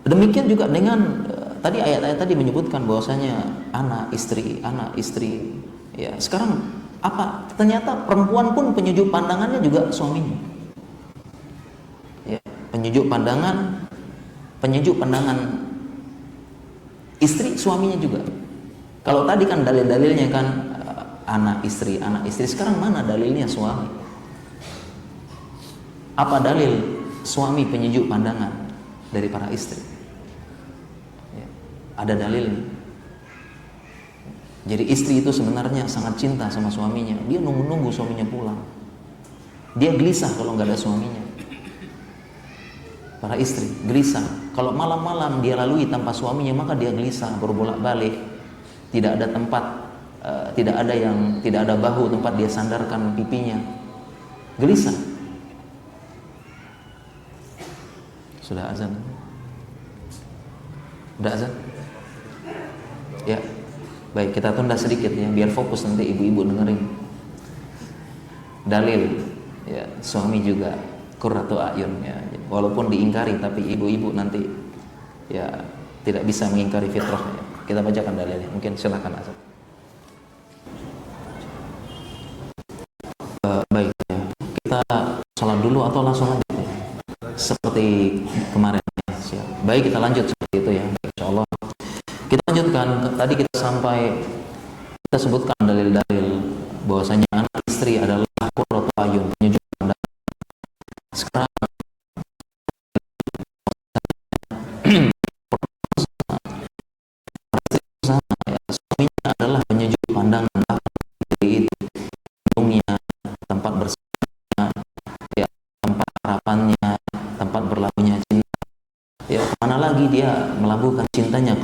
demikian juga dengan tadi ayat-ayat tadi menyebutkan bahwasanya anak istri. Ya, sekarang apa? Ternyata perempuan pun penyejuk pandangannya juga suaminya. Ya, penyejuk pandangan istri suaminya juga. Kalau tadi kan dalil-dalilnya kan anak istri. Sekarang mana dalilnya suami? Apa dalil suami penyejuk pandangan dari para istri? Ya, ada dalilnya. Jadi istri itu sebenarnya sangat cinta sama suaminya. Dia nunggu suaminya pulang. Dia gelisah kalau nggak ada suaminya. Para istri gelisah. Kalau malam-malam dia lalui tanpa suaminya, maka dia gelisah, berbolak-balik. Tidak ada tempat, tidak ada bahu tempat dia sandarkan pipinya. Gelisah. Sudah azan? Udah azan? Ya. Baik, kita tunda sedikit ya, biar fokus nanti ibu-ibu dengerin. Dalil ya, suami juga qurratu a'yun ya. Walaupun diingkari tapi ibu-ibu nanti ya tidak bisa mengingkari fitrah ya. Kita bacakan dalilnya. Mungkin silakan azan. Baik ya. Kita salat dulu atau langsung lanjut ya? Seperti kemarin ya. Siap. Baik, kita lanjut seperti itu ya. Insyaallah. Kita lanjutkan, tadi kita sebutkan dalil-dalil bahwasanya anak istri adalah qurratu ayun, penyejuk pandangan. Sekarang suaminya adalah penyejuk pandangan, itu hidungnya, tempat bersihnya, ya, tempat harapannya, tempat berlabuhnya cinta. Ya, mana lagi dia melabuhkan cintanya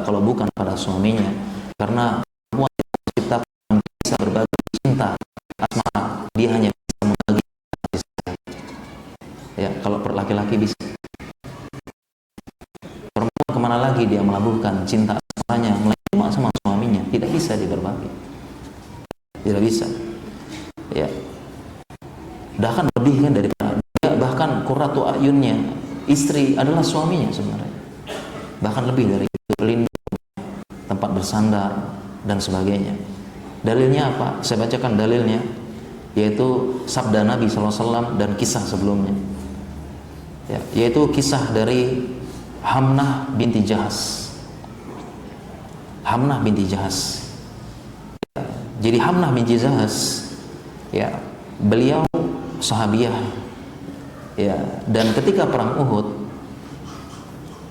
kalau bukan pada suaminya, karena semua diciptakan bisa berbagi cinta asmara, dia hanya bisa membagi. Ya, kalau laki-laki bisa, perempuan kemana lagi dia melabuhkan cinta asmaranya cuma sama suaminya, tidak bisa berbagi, tidak bisa. Ya, bahkan lebih kan daripada dia, bahkan qurratu ayunnya istri adalah suaminya sebenarnya. bahkan lebih dari itu, pelindung, tempat bersandar dan sebagainya. Dalilnya apa? Saya bacakan dalilnya, yaitu sabda Nabi SAW dan kisah sebelumnya, ya, yaitu kisah dari Hamnah binti Jahas. Hamnah binti Jahas. Jadi Hamnah binti Jahas, ya, beliau sahabiah, ya, dan ketika perang Uhud,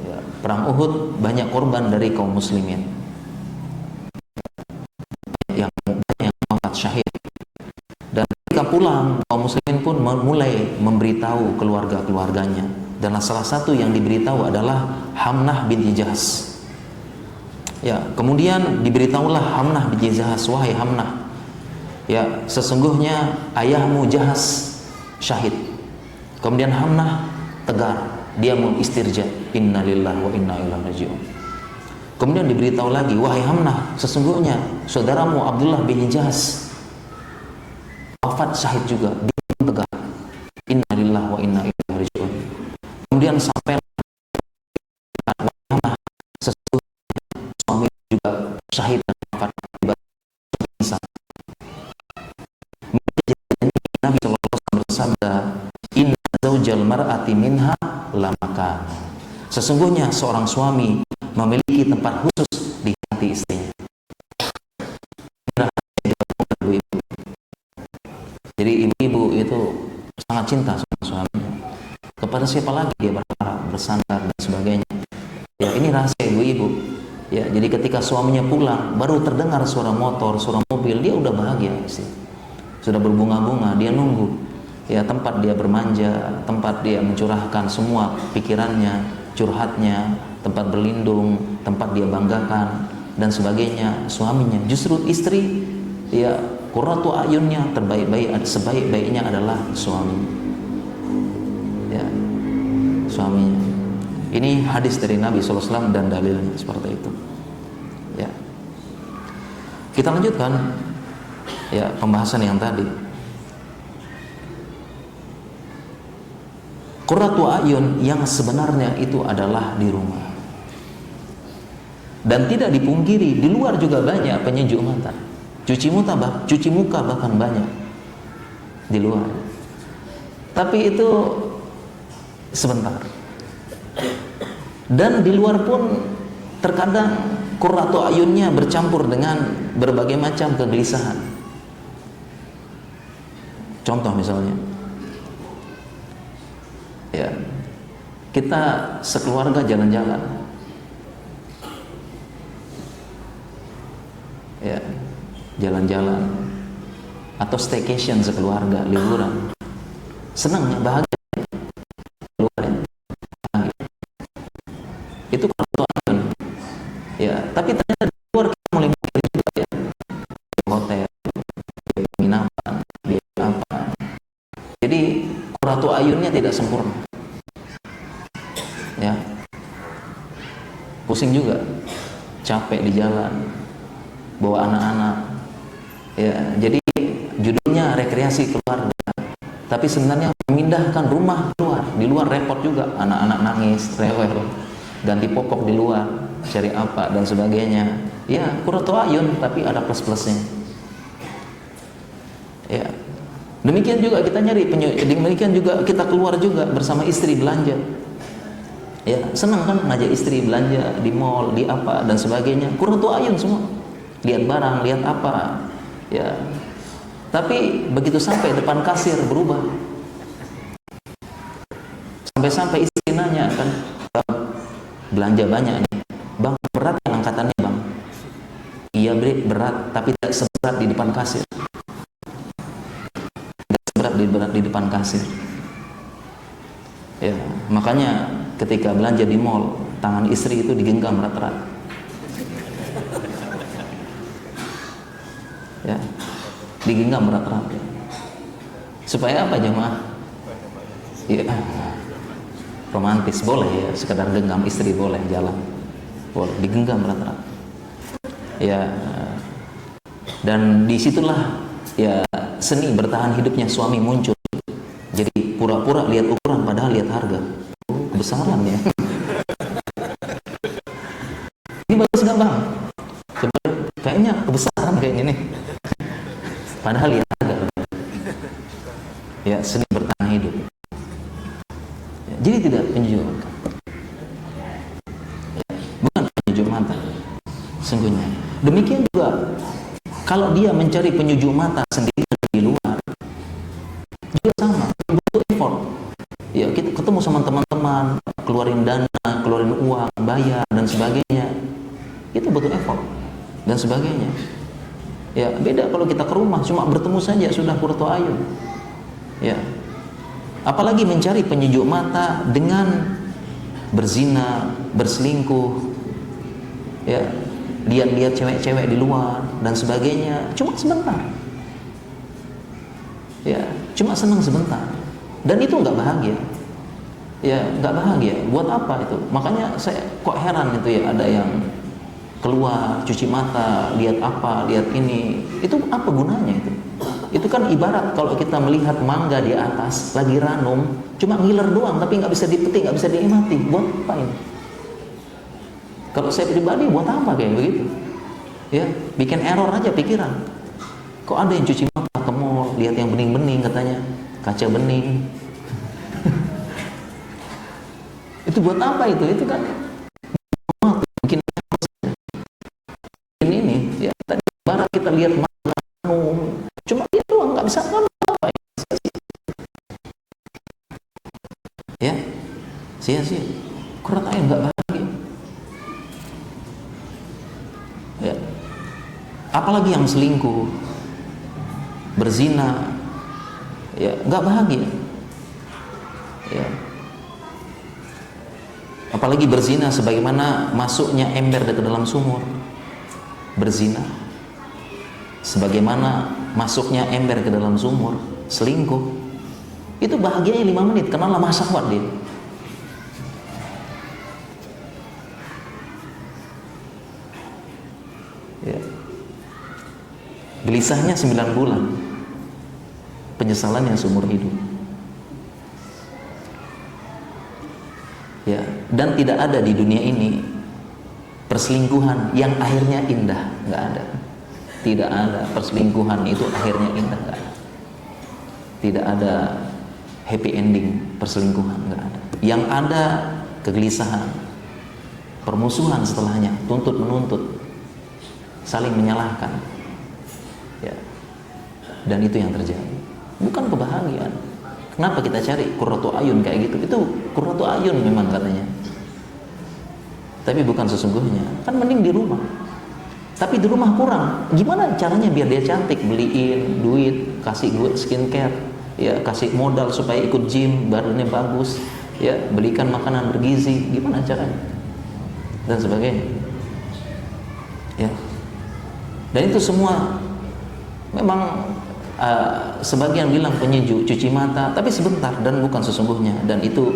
ya, perang Uhud banyak korban dari kaum muslimin, yang wafat syahid. Dan ketika pulang, kaum muslimin pun mulai memberitahu keluarga-keluarganya, dan salah satu yang diberitahu adalah Hamnah binti Jahas. Ya, kemudian diberitahulah Hamnah binti Jahas, wahai Hamnah, ya, sesungguhnya ayahmu Jahas syahid. Kemudian Hamnah tegar, dia mau istirja, innalillahi wa inna ilaihi raji'un. Kemudian diberitahu lagi, wahai Hamnah, sesungguhnya saudaramu Abdullah bin Jahas wafat syahid juga, dia pun tegar, innalillahi wa inna ilaihi raji'un. Kemudian sampai suami juga syahid dan wafat akibat kisah. Nabi SAW bersabda, inna zaujal mar'ati minha lamakan. Sesungguhnya seorang suami memiliki tempat khusus di hati istrinya. Jadi ibu-ibu itu sangat cinta sama suaminya. Kepada siapa lagi dia berharap, bersandar dan sebagainya. Ya, ini rahasia ibu-ibu. Ya, jadi ketika suaminya pulang, baru terdengar suara motor, suara mobil, dia udah bahagia sih. Sudah berbunga-bunga, dia nunggu. Ya, tempat dia bermanja, tempat dia mencurahkan semua pikirannya, curhatnya, tempat berlindung, tempat dia banggakan dan sebagainya. Suaminya, justru istri, ya, qurratu ayunnya, terbaik-baik, sebaik-baiknya adalah suami. Ya, suaminya. Ini hadis dari Nabi SAW dan dalilnya seperti itu. Ya, kita lanjutkan, ya, pembahasan yang tadi. Qurratu ayun yang sebenarnya itu adalah di rumah. Dan tidak dipungkiri, di luar juga banyak penyejuk mata. Cuci muka bahkan banyak di luar. Tapi itu sebentar. Dan di luar pun terkadang qurratu ayunnya bercampur dengan berbagai macam kegelisahan. Contoh misalnya, ya, kita sekeluarga jalan-jalan, ya, jalan-jalan atau staycation sekeluarga, liburan, senang, bahagia, itu qurratu ayun, ya. Tapi ternyata di luar kita mulai mikir juga, ya, hotel, penginapan, apa. Jadi qurratu ayunnya tidak sempurna, ya. Pusing juga, capek di jalan, bawa anak-anak, ya. Jadi judulnya rekreasi keluarga, tapi sebenarnya memindahkan rumah keluar. Di luar repot juga, anak-anak nangis, rewel, ganti popok di luar, cari apa dan sebagainya. Ya, qurratu ayun, tapi ada plus-plusnya. Ya, demikian juga kita nyari demikian juga kita keluar juga bersama istri belanja. Ya, senang kan ngajak istri belanja di mall, di apa dan sebagainya. Qurratu ayun semua. Lihat barang, lihat apa. Ya. Tapi begitu sampai depan kasir berubah. Sampai-sampai istri nanya kan, belanja banyak nih, bang, berat kan angkatannya bang? Iya berat, tapi tidak seberat di depan kasir. Tidak seberat di depan kasir. Ya, makanya ketika belanja di mall, tangan istri itu digenggam erat-erat. Ya, digenggam erat-erat. Supaya apa jemaah? Ya, romantis boleh, ya, sekedar genggam istri boleh, jalan boleh, digenggam erat-erat, ya. Dan disitulah, ya, seni bertahan hidupnya suami muncul. Jadi pura-pura lihat ukuran padahal lihat harga, kebesaran, ya. Ini bagus gampang. Kayaknya kebesaran kayaknya nih. Padahal ya agak. Ya, seni bertahan hidup. Ya, jadi tidak penjujuk mata. Ya, bukan penjujuk mata. Sungguhnya. Demikian juga kalau dia mencari penjujuk mata sendiri di luar, juga sama, butuh effort. Ya, kita ketemu sama teman-teman, keluarin dana, keluarin uang, bayar dan sebagainya. Itu butuh effort dan sebagainya. Ya, beda kalau kita ke rumah cuma bertemu saja sudah qurratu ayun. Ya. Apalagi mencari penyejuk mata dengan berzina, berselingkuh. Ya, lihat-lihat cewek-cewek di luar dan sebagainya, cuma sebentar. Ya, cuma senang sebentar. Dan itu nggak bahagia. Ya, nggak bahagia. Buat apa itu? Makanya saya kok heran itu ya, ada yang keluar cuci mata, lihat apa, lihat ini. Itu apa gunanya itu? Itu kan ibarat kalau kita melihat mangga di atas lagi ranum, cuma ngiler doang tapi nggak bisa dipetik, nggak bisa dinikmati. Buat apa ini? Kalau saya pribadi buat apa kayak begitu? Ya, bikin error aja pikiran. Kok ada yang cuci mata ke mall, lihat yang bening-bening katanya, kaca bening. Itu buat apa itu? Itu kan bikin ini ya. Tadi barat kita lihat mangga ranum, cuma dia doang nggak bisa apa-apa. Ya, sia-sia. Qurratu ayun nggak bahagia. Ya. Apalagi yang selingkuh, berzina, ya nggak bahagia. Ya. Apalagi berzina sebagaimana masuknya ember ke dalam sumur. Berzina sebagaimana masuknya ember ke dalam sumur. Selingkuh itu bahagianya 5 menit, kenal lama syahwat dia. Ya. Gelisahnya 9 bulan, penyesalannya seumur hidup. Ya, dan tidak ada di dunia ini perselingkuhan yang akhirnya indah, nggak ada. Tidak ada perselingkuhan itu akhirnya indah, nggak ada. Tidak ada happy ending perselingkuhan, nggak ada. Yang ada kegelisahan, permusuhan setelahnya, tuntut menuntut, saling menyalahkan. Ya. Dan itu yang terjadi. Bukan kebahagiaan. Kenapa kita cari qurratu ayun kayak gitu? Itu qurratu ayun memang katanya. Tapi bukan sesungguhnya. Kan mending di rumah. Tapi di rumah kurang. Gimana caranya biar dia cantik? Beliin duit, kasih skincare, ya, kasih modal supaya ikut gym, badannya bagus, ya, belikan makanan bergizi. Gimana caranya? Dan sebagainya. Ya. Dan itu semua memang sebagian bilang penyejuk, cuci mata, tapi sebentar dan bukan sesungguhnya, dan itu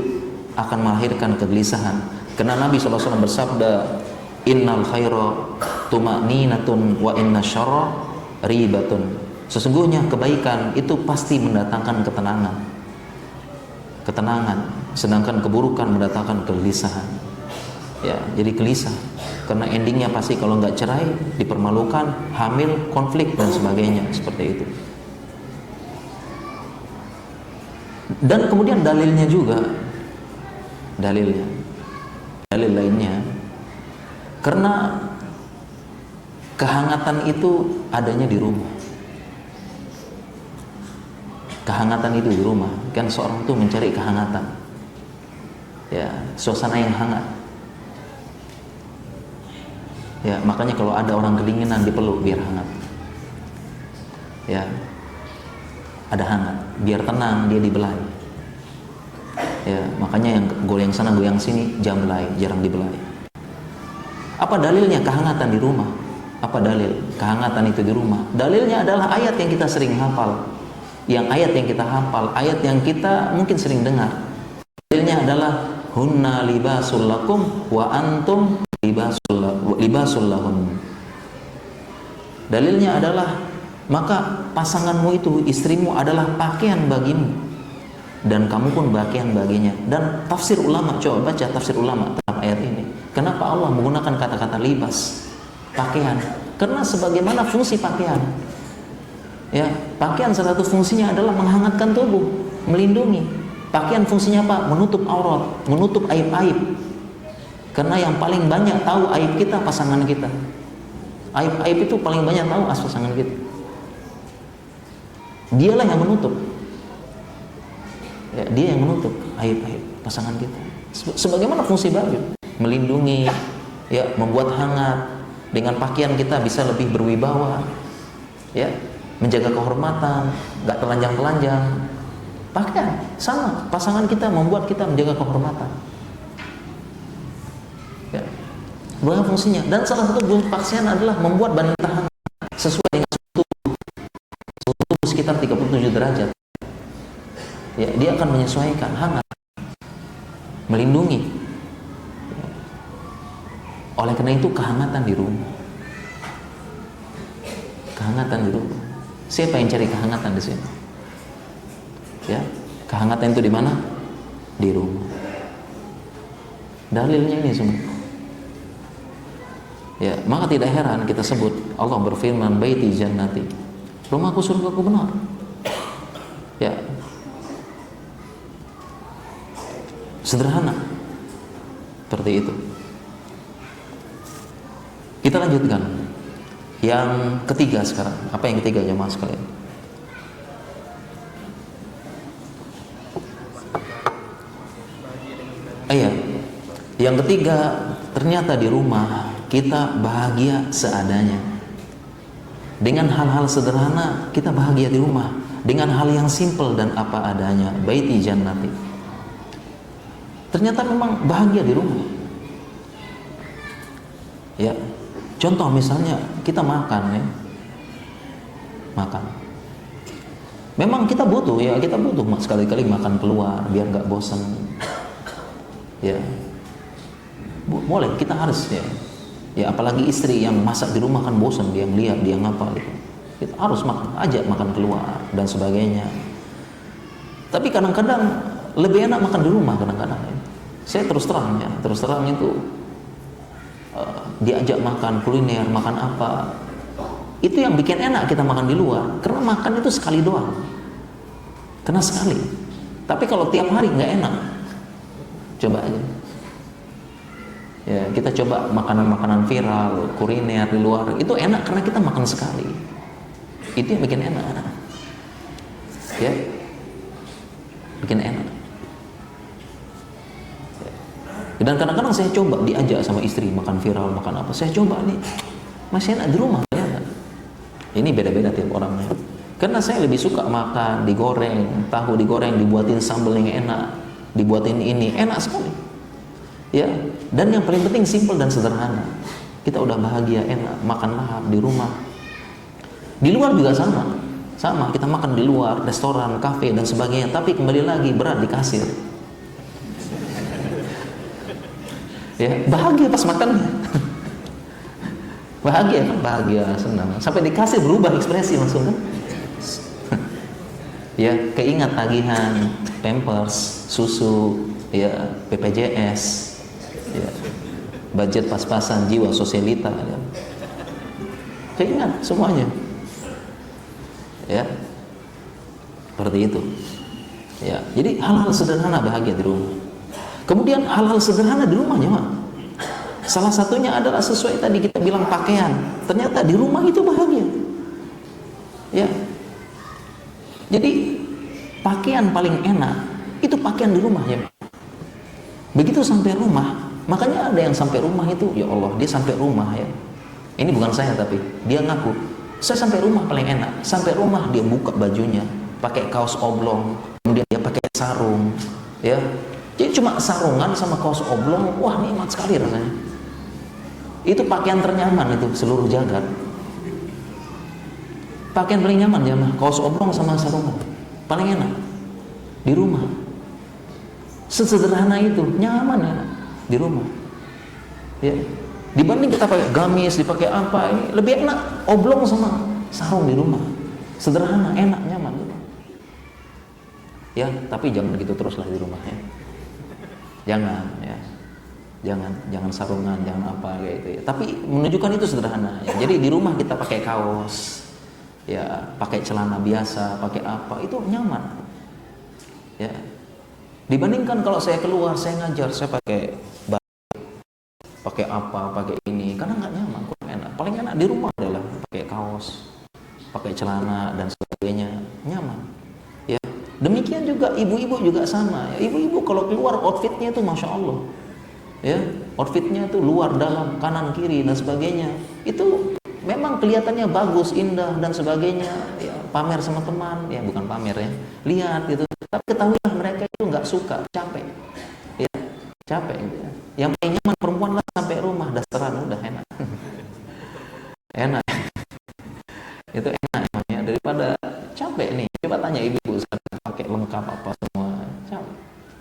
akan melahirkan kegelisahan. Karena Nabi SAW bersabda, innal khaira tuma'ninatun wa inna syarra ribatun. Sesungguhnya kebaikan itu pasti mendatangkan ketenangan, sedangkan keburukan mendatangkan kegelisahan. Ya, jadi gelisah karena endingnya pasti kalau nggak cerai, dipermalukan, hamil, konflik dan sebagainya, seperti itu. Dan kemudian dalilnya juga, dalil lainnya, karena kehangatan itu adanya di rumah. Kehangatan itu di rumah, kan seorang tuh mencari kehangatan, ya, suasana yang hangat. Ya, makanya kalau ada orang kedinginan dipeluk biar hangat. Ya, ada hangat, biar tenang dia dibelai. Ya, makanya yang goyang sana goyang sini jangan belai, jarang dibelai. Apa dalilnya kehangatan di rumah? Apa dalil kehangatan itu di rumah? Dalilnya adalah ayat yang kita sering hafal. Ayat yang kita hafal, ayat yang kita mungkin sering dengar. Dalilnya adalah hunna libasul lakum wa antum libasul lahun. Dalilnya adalah maka pasanganmu itu, istrimu adalah pakaian bagimu dan kamu pun pakaian baginya. Dan tafsir ulama, coba baca tafsir ulama tentang ayat ini. Kenapa Allah menggunakan kata-kata libas, pakaian? Karena sebagaimana fungsi pakaian. Ya, pakaian salah satu fungsinya adalah menghangatkan tubuh, melindungi. Pakaian fungsinya apa? Menutup aurat, menutup aib-aib. Karena yang paling banyak tahu aib kita pasangan kita. Aib-aib itu paling banyak tahu pasangan kita. Dialah yang menutup. Ya, dia yang menutup aib-aib pasangan kita. Sebagaimana fungsi baju, melindungi, ya, membuat hangat. Dengan pakaian kita bisa lebih berwibawa, ya, menjaga kehormatan, nggak telanjang-telanjang. Pakaian sama, pasangan kita membuat kita menjaga kehormatan. Ya, berapa fungsinya? Dan salah satu pakaian adalah membuat badan kita hangat sesuai dengan suhu tubuh sekitar 37 derajat. Ya, dia akan menyesuaikan hangat, melindungi. Oleh karena itu kehangatan di rumah. Kehangatan di rumah. Siapa yang cari kehangatan di sini? Ya, kehangatan itu di mana? Di rumah. Dalilnya ini semua. Ya, maka tidak heran kita sebut Allah berfirman baiti jannati. Rumahku surgaku benar. Ya. Sederhana. Seperti itu. Kita lanjutkan. Yang ketiga sekarang. Apa yang ketiga jemaah sekalian? Iya. Yang ketiga, ternyata di rumah kita bahagia seadanya. Dengan hal-hal sederhana kita bahagia di rumah. Dengan hal yang simple dan apa adanya. Baiti jannati. Ternyata memang bahagia di rumah. Ya. Contoh misalnya kita makan, ya, makan. Memang kita butuh, ya, kita butuh sekali-kali makan keluar biar nggak bosan. Ya, boleh, kita harus, ya. Ya, apalagi istri yang masak di rumah kan bosan, dia melihat dia ngapa gitu. Kita harus makan, ajak makan keluar dan sebagainya. Tapi kadang-kadang lebih enak makan di rumah kadang-kadang. Ya. Saya terus terang, ya, terus terang itu. Diajak makan kuliner, makan apa, itu yang bikin enak kita makan di luar. Karena makan itu sekali doang, kena sekali. Tapi kalau tiap hari nggak enak. Coba aja, ya, kita coba makanan-makanan viral, kuliner di luar, itu enak karena kita makan sekali. Itu yang bikin enak, ya, bikin enak. Dan kadang-kadang saya coba diajak sama istri makan viral, makan apa. Saya coba nih, masih enak di rumah ternyata. Ini beda-beda tiap orangnya. Karena saya lebih suka makan digoreng, tahu digoreng, dibuatin sambal yang enak, dibuatin ini, enak sekali. Ya, dan yang paling penting simple dan sederhana. Kita udah bahagia, enak, makan lahap di rumah. Di luar juga sama. Sama, kita makan di luar, restoran, kafe dan sebagainya, tapi kembali lagi berat di kasir. Ya, bahagia pas makan. Bahagia kan? Bahagia, senang. Sampai dikasih berubah ekspresi langsung kan? Ya, keingat tagihan, Pampers, susu, ya, BPJS, ya, budget pas-pasan, jiwa sosialita, ya. Keingat semuanya. Ya. Seperti itu. Ya, jadi hal-hal sederhana bahagia di rumah. Kemudian hal-hal sederhana di rumahnya, Mak. Salah satunya adalah sesuai tadi kita bilang pakaian. Ternyata di rumah itu bahagia. Ya. Jadi pakaian paling enak itu pakaian di rumah, ya. Begitu sampai rumah, makanya ada yang sampai rumah itu, ya Allah, dia sampai rumah, ya. Ini bukan saya tapi dia ngaku, saya sampai rumah paling enak. Sampai rumah dia buka bajunya, pakai kaos oblong, kemudian dia pakai sarung, ya. Jadi cuma sarungan sama kaos oblong, wah nikmat sekali rasanya. Itu pakaian ternyaman itu seluruh jagat. Pakaian paling nyaman ya mah, kaos oblong sama sarungan. Paling enak di rumah. Sesederhana itu, nyaman ya di rumah. Ya. Dibanding kita pakai gamis, dipakai apa, ini lebih enak oblong sama sarung di rumah. Sederhana, enak, nyaman. Ya, tapi jangan begitu teruslah di rumah, ya. Jangan, ya. jangan sarungan, jangan apa kayak itu ya. Tapi menunjukkan itu sederhana ya. Jadi di rumah kita pakai kaos ya, pakai celana biasa, pakai apa, itu nyaman ya. Dibandingkan kalau saya keluar, saya ngajar, saya pakai apa, pakai ini, karena nggak nyaman, kurang enak. Paling enak di rumah adalah pakai kaos, pakai celana dan sebagainya, nyaman ya. Demikian juga ibu-ibu juga sama ya. Ibu-ibu kalau keluar outfitnya itu masya Allah ya, outfitnya itu luar dalam, kanan kiri dan sebagainya, itu memang kelihatannya bagus, indah dan sebagainya ya, pamer sama teman ya, bukan pamer ya, lihat gitu. Tapi ketahuilah mereka itu nggak suka, capek ya, capek gitu ya. Yang paling nyaman perempuan lah sampai rumah dasteran udah enak. Enak itu enak ya, daripada capek nih. Coba tanya ibu-ibu sekarang pakai lengkap apa semua, capek.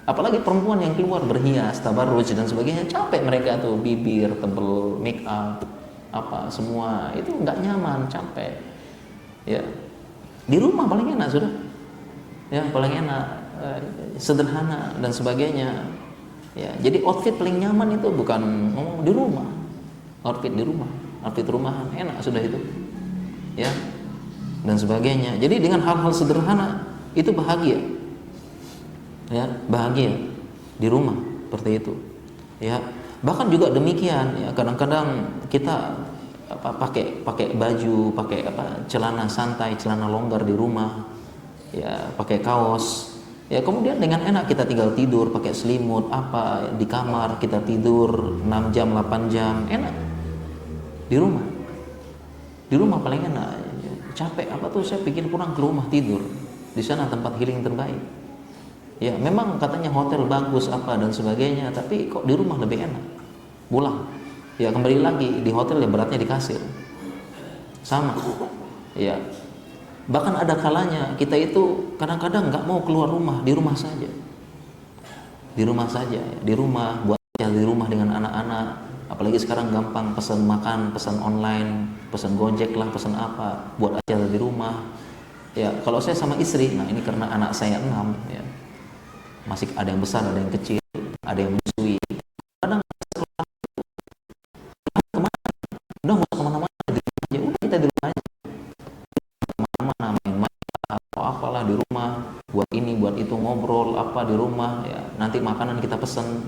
Apalagi perempuan yang keluar berhias, tabarruj dan sebagainya, capek mereka tuh, bibir tebel, make up apa semua, itu nggak nyaman, capek ya. Di rumah paling enak sudah ya, paling enak, sederhana dan sebagainya ya. Jadi outfit paling nyaman itu bukan ngomong di rumah, outfit di rumah, outfit rumahan enak sudah itu ya, dan sebagainya. Jadi dengan hal-hal sederhana itu bahagia ya, bahagia di rumah seperti itu ya. Bahkan juga demikian ya, kadang-kadang kita pakai baju, pakai celana santai, celana longgar di rumah ya, pakai kaos ya, kemudian dengan enak kita tinggal tidur pakai selimut apa di kamar, kita tidur 6 jam 8 jam enak di rumah. Di rumah paling enak. Capek apa tuh, saya pikir pulang ke rumah tidur, di sana tempat healing terbaik ya. Memang katanya hotel bagus apa dan sebagainya, tapi kok di rumah lebih enak. Pulang ya, kembali lagi di hotel ya beratnya di kasir sama ya. Bahkan ada kalanya kita itu kadang-kadang nggak mau keluar rumah, di rumah saja, di rumah saja ya. Di rumah, buat aja di rumah dengan anak-anak. Apalagi sekarang gampang pesan makan, pesan online, pesan Gojek lah, pesan apa, buat aja di rumah ya. Kalau saya sama istri, nah ini karena anak saya 6 ya, masih ada yang besar, ada yang kecil, ada yang menyusui. Kadang kemana, udah mau kemana-mana di rumah aja, udah kita di rumah aja, kemana-mana main-main atau apalah di rumah, buat ini buat itu, ngobrol apa di rumah ya. Nanti makanan kita pesen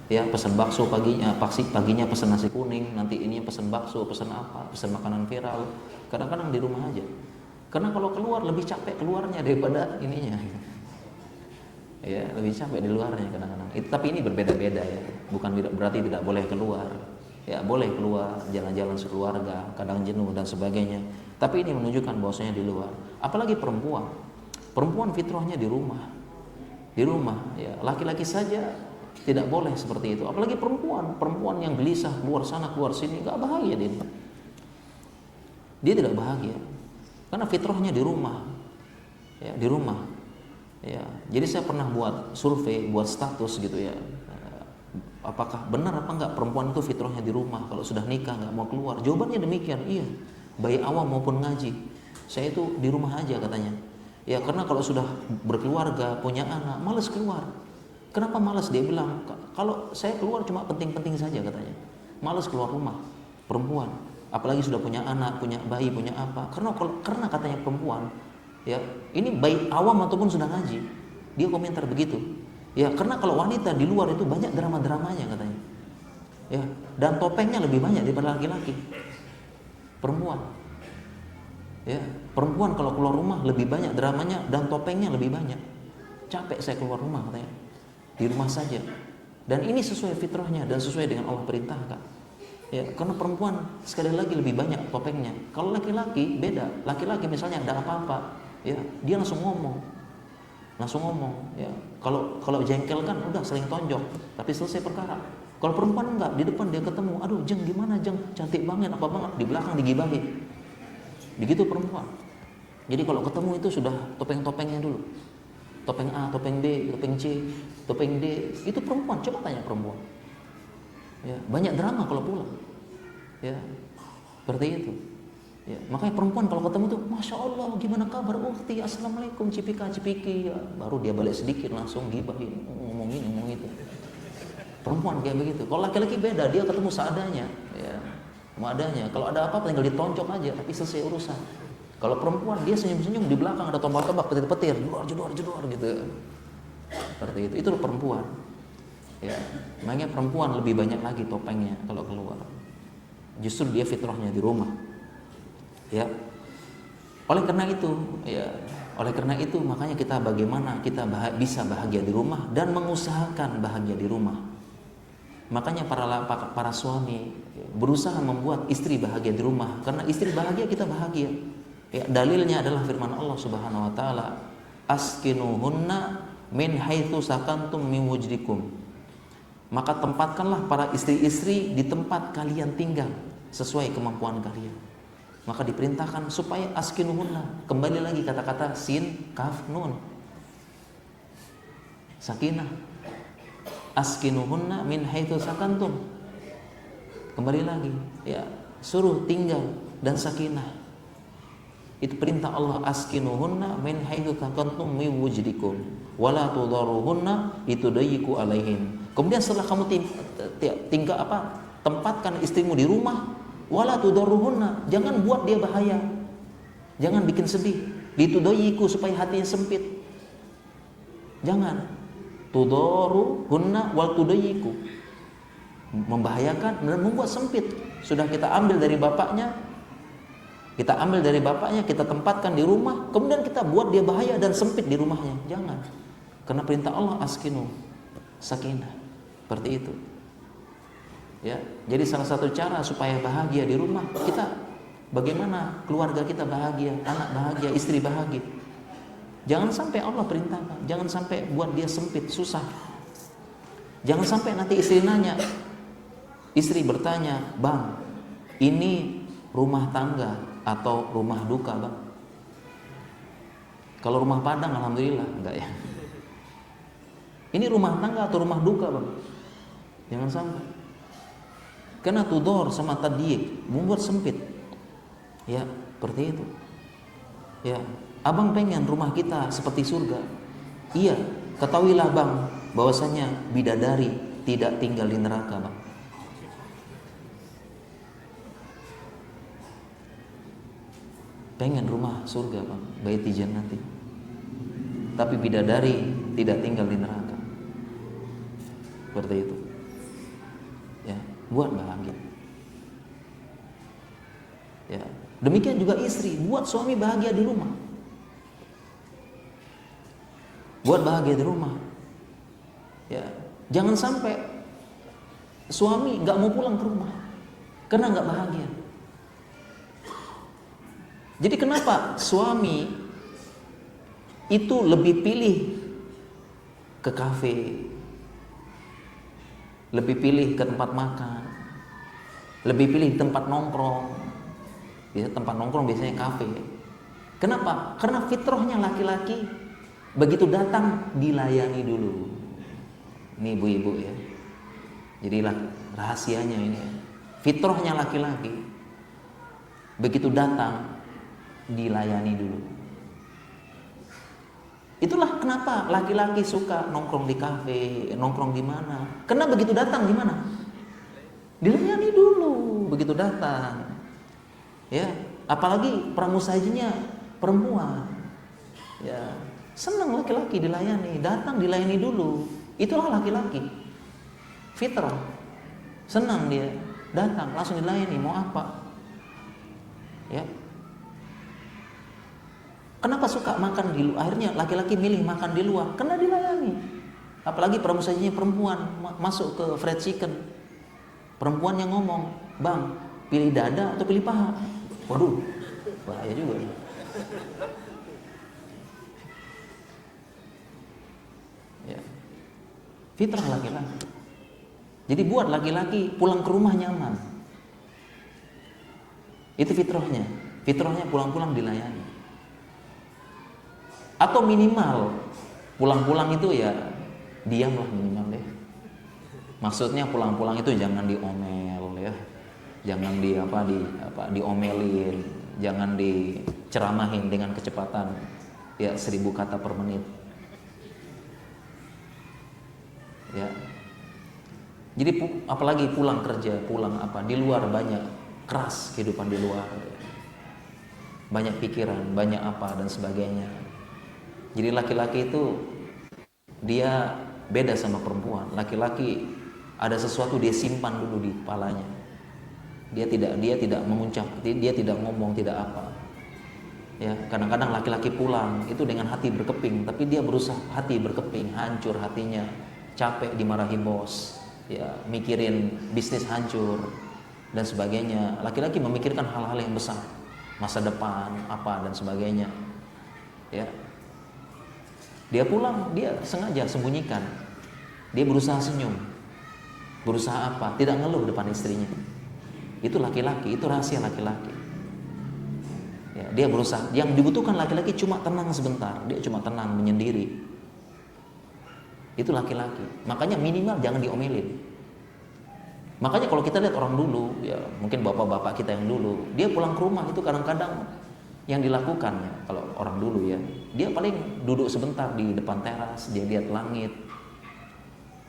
ya, pesan bakso paginya, paginya pesan nasi kuning, nanti ini pesan bakso, pesan apa, pesan makanan viral. Kadang-kadang di rumah aja, karena kalau keluar lebih capek keluarnya daripada ininya ya, lebih capek di luarnya kadang-kadang. Tapi ini berbeda-beda ya, bukan berarti tidak boleh keluar ya, boleh keluar jalan-jalan sekeluarga, kadang jenuh dan sebagainya. Tapi ini menunjukkan bahwasanya di luar. Apalagi perempuan fitrahnya di rumah ya. Laki-laki saja tidak boleh seperti itu, apalagi perempuan yang gelisah keluar sana keluar sini, nggak bahagia dia tidak bahagia karena fitrahnya di rumah ya, di rumah ya. Jadi saya pernah buat survei, buat status gitu ya, apakah benar apa enggak perempuan itu fitrahnya di rumah, kalau sudah nikah nggak mau keluar. Jawabannya demikian, iya, baik awam maupun ngaji, saya itu di rumah aja katanya ya. Karena kalau sudah berkeluarga, punya anak, males keluar. Kenapa malas? Dia bilang, kalau saya keluar cuma penting-penting saja katanya, malas keluar rumah perempuan, apalagi sudah punya anak, punya bayi, punya apa. Karena katanya perempuan ya, ini baik awam ataupun sudah ngaji, dia komentar begitu ya. Karena kalau wanita di luar itu banyak drama-dramanya katanya ya, dan topengnya lebih banyak daripada laki-laki. Perempuan ya, perempuan kalau keluar rumah lebih banyak dramanya dan topengnya lebih banyak. Capek saya keluar rumah katanya, di rumah saja. Dan ini sesuai fitrahnya dan sesuai dengan Allah perintahkan ya. Karena perempuan sekali lagi lebih banyak topengnya. Kalau laki-laki beda. Laki-laki misalnya ada apa-apa ya, dia langsung ngomong ya. Kalau jengkel kan udah saling tonjok, tapi selesai perkara. Kalau perempuan enggak, di depan dia ketemu, aduh Jeng gimana Jeng, cantik banget apa banget, di belakang digibahin. Begitu perempuan. Jadi kalau ketemu itu sudah topeng-topengnya dulu, topeng A, topeng B, topeng C, topeng D. Itu perempuan, coba tanya perempuan ya, banyak drama kalau pulang ya, seperti itu ya. Makanya perempuan kalau ketemu tuh, Masya Allah gimana kabar ukti, Assalamualaikum, cipika cipiki ya. Baru dia balik sedikit langsung gibahin, ngomong ini ngomong itu Perempuan kayak begitu. Kalau laki-laki beda, dia ketemu seadanya, ya, seadanya. Kalau ada apa tinggal ditonjok aja, tapi selesai urusan. Kalau perempuan dia senyum-senyum, di belakang ada tombak-tombak, petir-petir, jedor gitu. Seperti itu. Itu perempuan. Ya, makanya perempuan lebih banyak lagi topengnya kalau keluar. Justru dia fitrahnya di rumah. Ya. Oleh karena itu makanya kita bagaimana kita bisa bahagia di rumah dan mengusahakan bahagia di rumah. Makanya para suami berusaha membuat istri bahagia di rumah, karena istri bahagia kita bahagia. Ya, dalilnya adalah firman Allah Subhanahu wa taala, askinuhunna min haitsu sakantum min wujdikum. Maka tempatkanlah para istri-istri di tempat kalian tinggal sesuai kemampuan kalian. Maka diperintahkan supaya askinuhunna. Kembali lagi kata-kata sin kaf nun. Sakinah. Askinuhunna min haitsu sakantum. Kembali lagi, ya, suruh tinggal dan sakinah. Itu perintah Allah, askinuhunna min haitsu sakantum min wujdikum wala tudaruhunna litudayyiqu alaihin. Kemudian setelah kamu tinggal tempatkan istrimu di rumah, wala tudaruhunna, jangan buat dia bahaya. Jangan bikin sedih. Litudayyiqu, supaya hatinya sempit. Jangan. Tudaruhunna wal tudayyiqu, membahayakan dan membuat sempit. Sudah kita ambil dari bapaknya, kita tempatkan di rumah, kemudian kita buat dia bahaya dan sempit di rumahnya. Jangan. Karena perintah Allah askinu sakinah. Seperti itu. Ya, jadi salah satu cara supaya bahagia di rumah kita, bagaimana keluarga kita bahagia, anak bahagia, istri bahagia. Jangan sampai Allah perintahkan, jangan sampai buat dia sempit, susah. Jangan sampai nanti istri bertanya, "Bang, ini rumah tangga atau rumah duka, Bang?" Kalau rumah Padang alhamdulillah enggak ya. Ini rumah tangga atau rumah duka, Bang? Jangan sampai. Karena tudor sama tadyiq membuat sempit. Ya, seperti itu. Ya, Abang pengen rumah kita seperti surga. Iya, ketahuilah Bang, bahwasanya bidadari tidak tinggal di neraka, Bang. Pengen rumah surga, Bang, baiti jannati. Tapi bidadari tidak tinggal di neraka. Seperti itu. Ya, buat bahagia. Ya, demikian juga istri, buat suami bahagia di rumah. Buat bahagia di rumah. Ya, jangan sampai suami nggak mau pulang ke rumah karena nggak bahagia. Jadi kenapa suami itu lebih pilih ke kafe, lebih pilih ke tempat makan, lebih pilih tempat nongkrong? Ya, tempat nongkrong biasanya kafe. Kenapa? Karena fitrahnya laki-laki begitu datang dilayani dulu. Ini ibu-ibu ya. Jadilah rahasianya ini. Fitrahnya laki-laki begitu datang dilayani dulu. Itulah kenapa laki-laki suka nongkrong di kafe, nongkrong di mana. Karena begitu datang di mana? Dilayani dulu begitu datang. Ya, apalagi pramusajinya perempuan. Ya, senang laki-laki dilayani, datang dilayani dulu. Itulah laki-laki. Fitrah. Senang dia, datang langsung dilayani, mau apa? Ya. Kenapa suka makan di luar? Akhirnya laki-laki milih makan di luar karena dilayani. Apalagi pramusajinya perempuan, masuk ke fried chicken. Perempuan yang ngomong, "Bang, pilih dada atau pilih paha?" Waduh, bahaya juga ya. Ya. Fitrah laki-laki. Jadi buat laki-laki pulang ke rumah nyaman. Itu fitrahnya. Fitrahnya pulang-pulang dilayani. Atau minimal pulang-pulang itu ya diamlah minimal deh. Maksudnya pulang-pulang itu jangan diomel ya. Jangan diomelin, jangan diceramahin dengan kecepatan ya 1000 kata per menit. Ya. Jadi apalagi pulang kerja, pulang apa, di luar banyak keras kehidupan di luar. Banyak pikiran, banyak apa dan sebagainya. Jadi laki-laki itu dia beda sama perempuan. Laki-laki ada sesuatu dia simpan dulu di kepalanya. Dia tidak mengucap, dia tidak ngomong, tidak apa. Ya, kadang-kadang laki-laki pulang itu dengan hati berkeping, tapi dia berusaha hati berkeping, hancur hatinya, capek dimarahi bos, ya, mikirin bisnis hancur dan sebagainya. Laki-laki memikirkan hal-hal yang besar, masa depan apa dan sebagainya. Ya. Dia pulang, dia sengaja sembunyikan. Dia berusaha senyum. Berusaha apa? Tidak ngeluh depan istrinya. Itu laki-laki, itu rahasia laki-laki. Ya, dia berusaha. Yang dibutuhkan laki-laki cuma tenang sebentar. Dia cuma tenang menyendiri. Itu laki-laki. Makanya minimal jangan diomelin. Makanya kalau kita lihat orang dulu, ya mungkin bapak-bapak kita yang dulu, dia pulang ke rumah itu kadang-kadang yang dilakukannya kalau orang dulu ya, dia paling duduk sebentar di depan teras, dia lihat langit,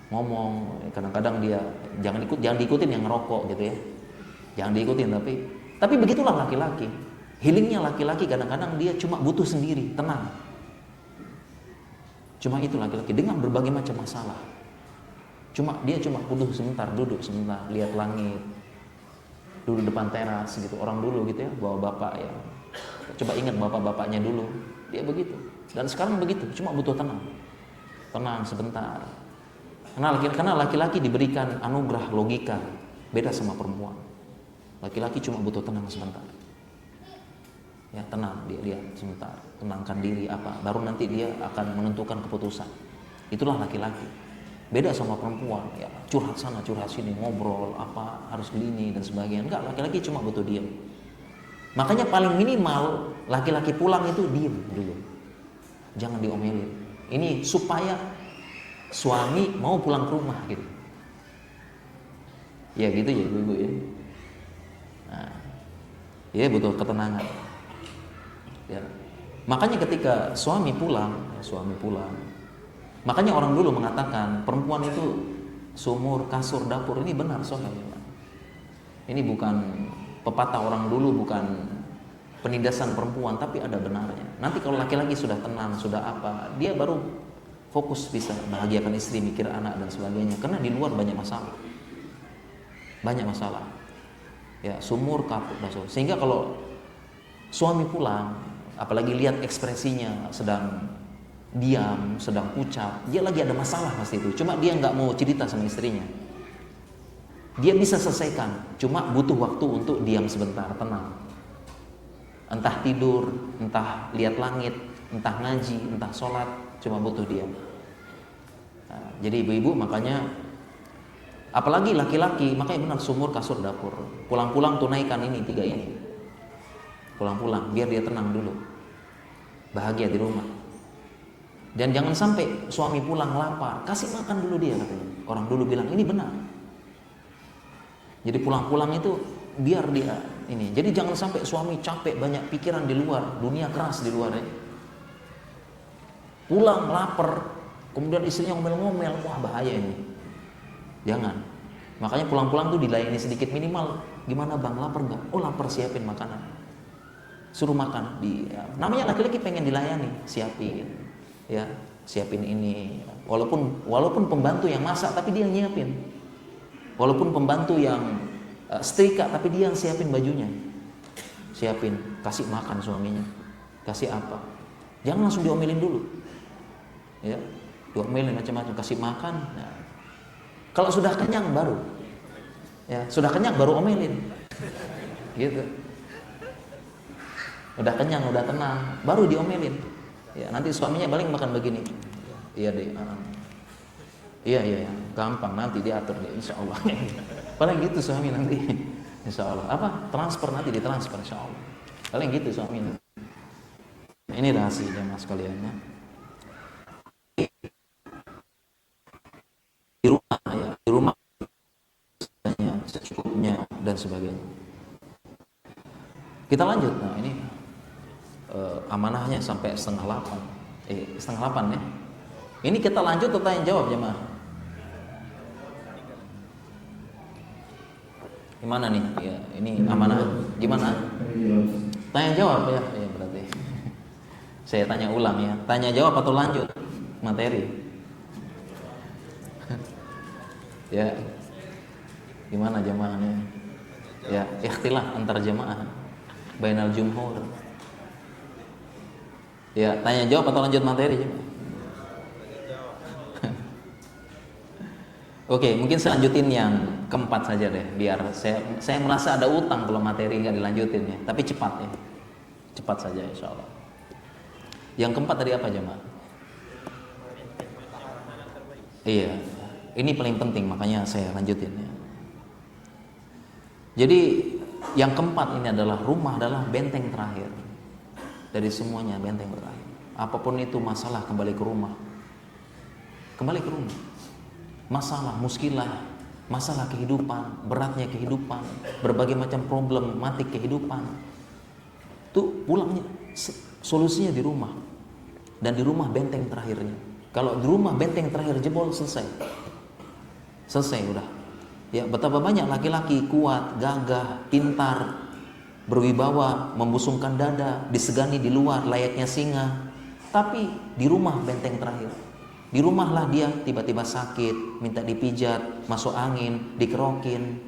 ngomong. Kadang-kadang dia jangan diikutin yang ngerokok gitu ya, jangan diikutin. Tapi begitulah laki-laki. Healingnya laki-laki kadang-kadang dia cuma butuh sendiri, tenang. Cuma itu laki-laki dengan berbagai macam masalah. Dia cuma butuh sebentar, duduk sebentar, lihat langit, duduk depan teras gitu. Orang dulu gitu ya, bawa bapak ya. Coba ingat bapak-bapaknya dulu, dia begitu. Dan sekarang begitu, cuma butuh tenang. Tenang sebentar. Karena laki-laki diberikan anugerah logika, beda sama perempuan. Laki-laki cuma butuh tenang sebentar. Ya, tenang, dia lihat sebentar, tenangkan diri apa, baru nanti dia akan menentukan keputusan. Itulah laki-laki. Beda sama perempuan, ya curhat sana, curhat sini, ngobrol apa, harus begini dan sebagainya. Enggak, laki-laki cuma butuh diam. Makanya paling minimal laki-laki pulang itu diam dulu. Jangan diomelin. Ini supaya suami mau pulang ke rumah gitu. Ya gitu ya ibu-ibu ya. Nah, ya butuh ketenangan. Ya. Makanya ketika suami pulang, makanya orang dulu mengatakan perempuan itu sumur, kasur, dapur. Ini benar soalnya. Ini bukan pepatah orang dulu, bukan penindasan perempuan, tapi ada benarnya. Nanti kalau laki-laki sudah tenang, sudah apa, dia baru fokus bisa bahagiakan istri, mikir anak dan sebagainya. Karena di luar banyak masalah. Ya, sumur, kapur, dasar. Sehingga kalau suami pulang, apalagi lihat ekspresinya sedang diam, sedang pucat, dia lagi ada masalah pasti itu. Cuma dia nggak mau cerita sama istrinya. Dia bisa selesaikan, cuma butuh waktu untuk diam sebentar, tenang. Entah tidur, entah lihat langit, entah ngaji, entah sholat, cuma butuh diam. Nah, jadi ibu-ibu makanya, apalagi laki-laki, makanya benar sumur, kasur, dapur. Pulang-pulang tunaikan ini, 3 ini. Pulang-pulang, biar dia tenang dulu, bahagia di rumah. Dan jangan sampai suami pulang lapar, kasih makan dulu dia katanya. Orang dulu bilang ini benar. Jadi pulang-pulang itu biar dia ini. Jadi jangan sampai suami capek, banyak pikiran di luar, dunia keras di luar ya. Pulang lapar, kemudian istrinya ngomel-ngomel, wah bahaya ini. Jangan. Makanya pulang-pulang tuh dilayani sedikit, minimal. Gimana bang, lapar gak? Oh lapar, siapin makanan. Suruh makan. Namanya laki-laki pengen dilayani, siapin. Ya, siapin ini. Walaupun pembantu yang masak, tapi dia nyiapin. Walaupun pembantu yang setrika, tapi dia yang siapin bajunya. Siapin, kasih makan suaminya. Kasih apa? Jangan langsung diomelin dulu. Ya, diomelin macam-macam, kasih makan. Nah, kalau sudah kenyang baru. Ya, sudah kenyang baru omelin. Gitu. Udah kenyang, udah tenang, baru diomelin. Ya, nanti suaminya paling makan begini. Iya deh. Iya, gampang nanti diatur deh, insya Allah. Paling gitu suami nanti, insya Allah. Apa? Transfer nanti ditransfer, insya Allah. Paling gitu suami nanti. Ini rahasia mas kaliannya. Di rumah secukupnya dan sebagainya. Kita lanjut. Nah ini amanahnya sampai 7:30. 7:30 ya. Ini kita lanjut atau tanya jawab jemaah? Gimana nih? Ya, ini amanah. Gimana? Tanya jawab ya. Ya berarti. Saya tanya ulang ya. Tanya jawab atau lanjut materi? Ya. Gimana jamaahnya? Ya, ikhtilaf antar jamaah. Bainal jumhur. Ya, tanya jawab atau lanjut materi? Oke, mungkin saya lanjutin yang keempat saja deh, biar saya merasa ada utang kalau materi nggak dilanjutin ya. Tapi cepat ya, cepat saja insya Allah. Yang keempat tadi apa jemaah? Iya, ini paling penting makanya saya lanjutin ya. Jadi yang keempat ini adalah rumah adalah benteng terakhir dari semuanya, benteng terakhir. Apapun itu masalah, kembali ke rumah, kembali ke rumah. Masalah, muskilah, masalah kehidupan, beratnya kehidupan, berbagai macam problematik kehidupan, itu pulangnya solusinya di rumah. Dan di rumah benteng terakhirnya. Kalau di rumah benteng terakhir jebol, selesai udah. Ya, betapa banyak laki-laki kuat, gagah, pintar, berwibawa, membusungkan dada, disegani di luar layaknya singa, tapi di rumah benteng terakhir. Di rumahlah dia tiba-tiba sakit, minta dipijat, masuk angin, dikerokin.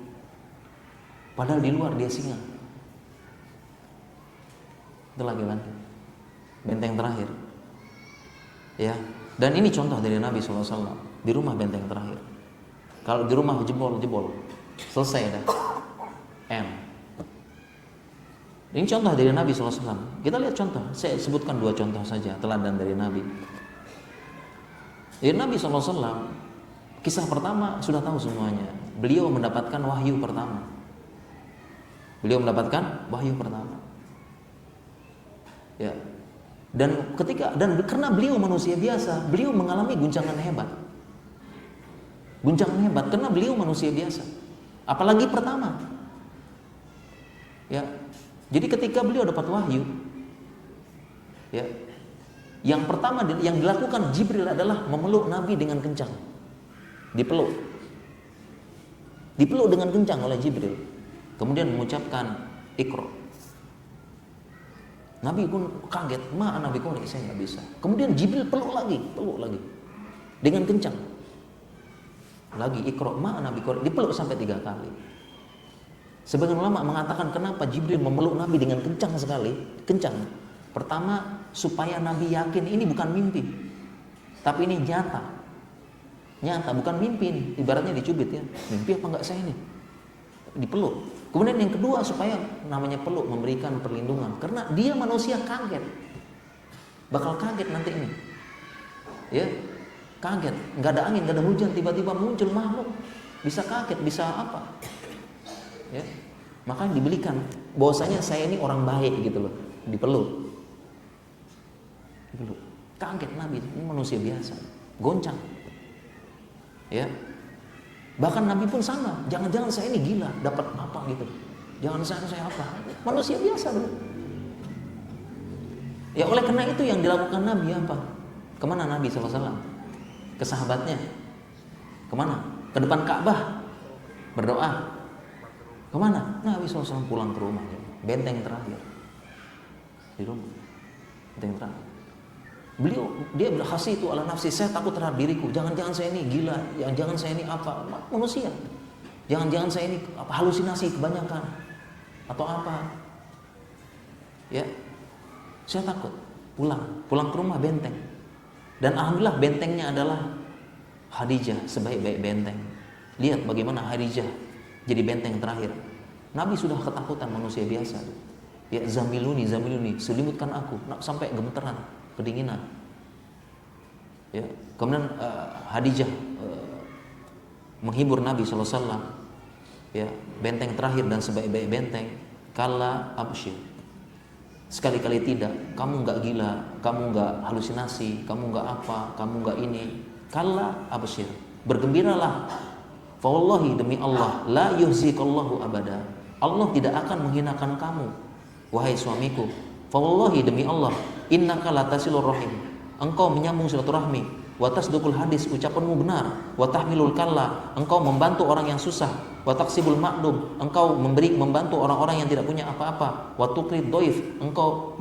Padahal di luar dia singa. Itu lagi kan? Benteng terakhir. Ya. Dan ini contoh dari Nabi SAW. Di rumah benteng terakhir. Kalau di rumah jebol. Selesai dah. Ini contoh dari Nabi SAW. Kita lihat contoh. Saya sebutkan 2 contoh saja teladan dari Nabi. Ya, Nabi SAW, kisah pertama sudah tahu semuanya. Beliau mendapatkan wahyu pertama. Ya. Dan karena beliau manusia biasa, beliau mengalami guncangan hebat karena beliau manusia biasa. Apalagi pertama. Ya. Jadi ketika beliau dapat wahyu, ya, yang pertama yang dilakukan Jibril adalah memeluk Nabi dengan kencang. Dipeluk dengan kencang oleh Jibril. Kemudian mengucapkan Iqra. Nabi pun kaget, "Ma ana biqari, saya nggak bisa." Kemudian Jibril peluk lagi dengan kencang. Lagi Iqra, "Ma ana biqari." Dipeluk sampai 3 kali. Sebagian ulama mengatakan kenapa Jibril memeluk Nabi dengan kencang sekali? Kencang. Pertama, supaya Nabi yakin ini bukan mimpi, tapi ini nyata, bukan mimpi ini. Ibaratnya dicubit ya, mimpi apa enggak saya ini? Dipeluk. Kemudian yang kedua, supaya namanya peluk memberikan perlindungan, karena dia manusia kaget, bakal kaget nanti ini, ya kaget, nggak ada angin, nggak ada hujan, tiba-tiba muncul makhluk, bisa kaget, bisa apa, ya makanya dibelikan bahwasanya saya ini orang baik gitu loh, dipeluk. Kaget Nabi, ini manusia biasa, goncang. Ya. Bahkan Nabi pun sama, jangan-jangan saya ini gila, dapat apa gitu. Jangan saya apa? Manusia biasa bro. Ya oleh karena itu yang dilakukan Nabi apa? Kemana Nabi SAW? Ke sahabatnya. Kemana? Ke depan Ka'bah. Berdoa. Kemana? Nabi SAW pulang ke rumah. Benteng terakhir. Di rumah. Benteng terakhir. Dia berkhasi itu ala nafsi, saya takut terhadap diriku. Jangan-jangan saya ini gila, jangan saya ini apa? Manusia. Jangan-jangan saya ini halusinasi kebanyakan atau apa? Ya. Saya takut. Pulang ke rumah benteng. Dan alhamdulillah bentengnya adalah Khadijah, sebaik-baik benteng. Lihat bagaimana Khadijah jadi benteng terakhir. Nabi sudah ketakutan manusia biasa. Ya, zamiluni, selimutkan aku, sampai gemeteran, kedinginan. Ya, kemudian Khadijah menghibur Nabi SAW. Ya, benteng terakhir dan sebaik-baik benteng. Kala absyir. Sekali-kali tidak, kamu nggak gila, kamu nggak halusinasi, kamu nggak apa, kamu nggak ini. Kala absyir. Bergembiralah. Fa wallahi, demi Allah, la yuhzikallahu abada. Allah tidak akan menghinakan kamu, wahai suamiku. Fa wallahi, demi Allah, innaka latasilur rahim. Engkau menyambung silaturahmi. wa tasduqul hadis, ucapanmu benar, wa tahmilul kalla, engkau membantu orang yang susah, wa taqsibul ma'dum, engkau membantu orang-orang yang tidak punya apa-apa, wa tuqrid dhaif, engkau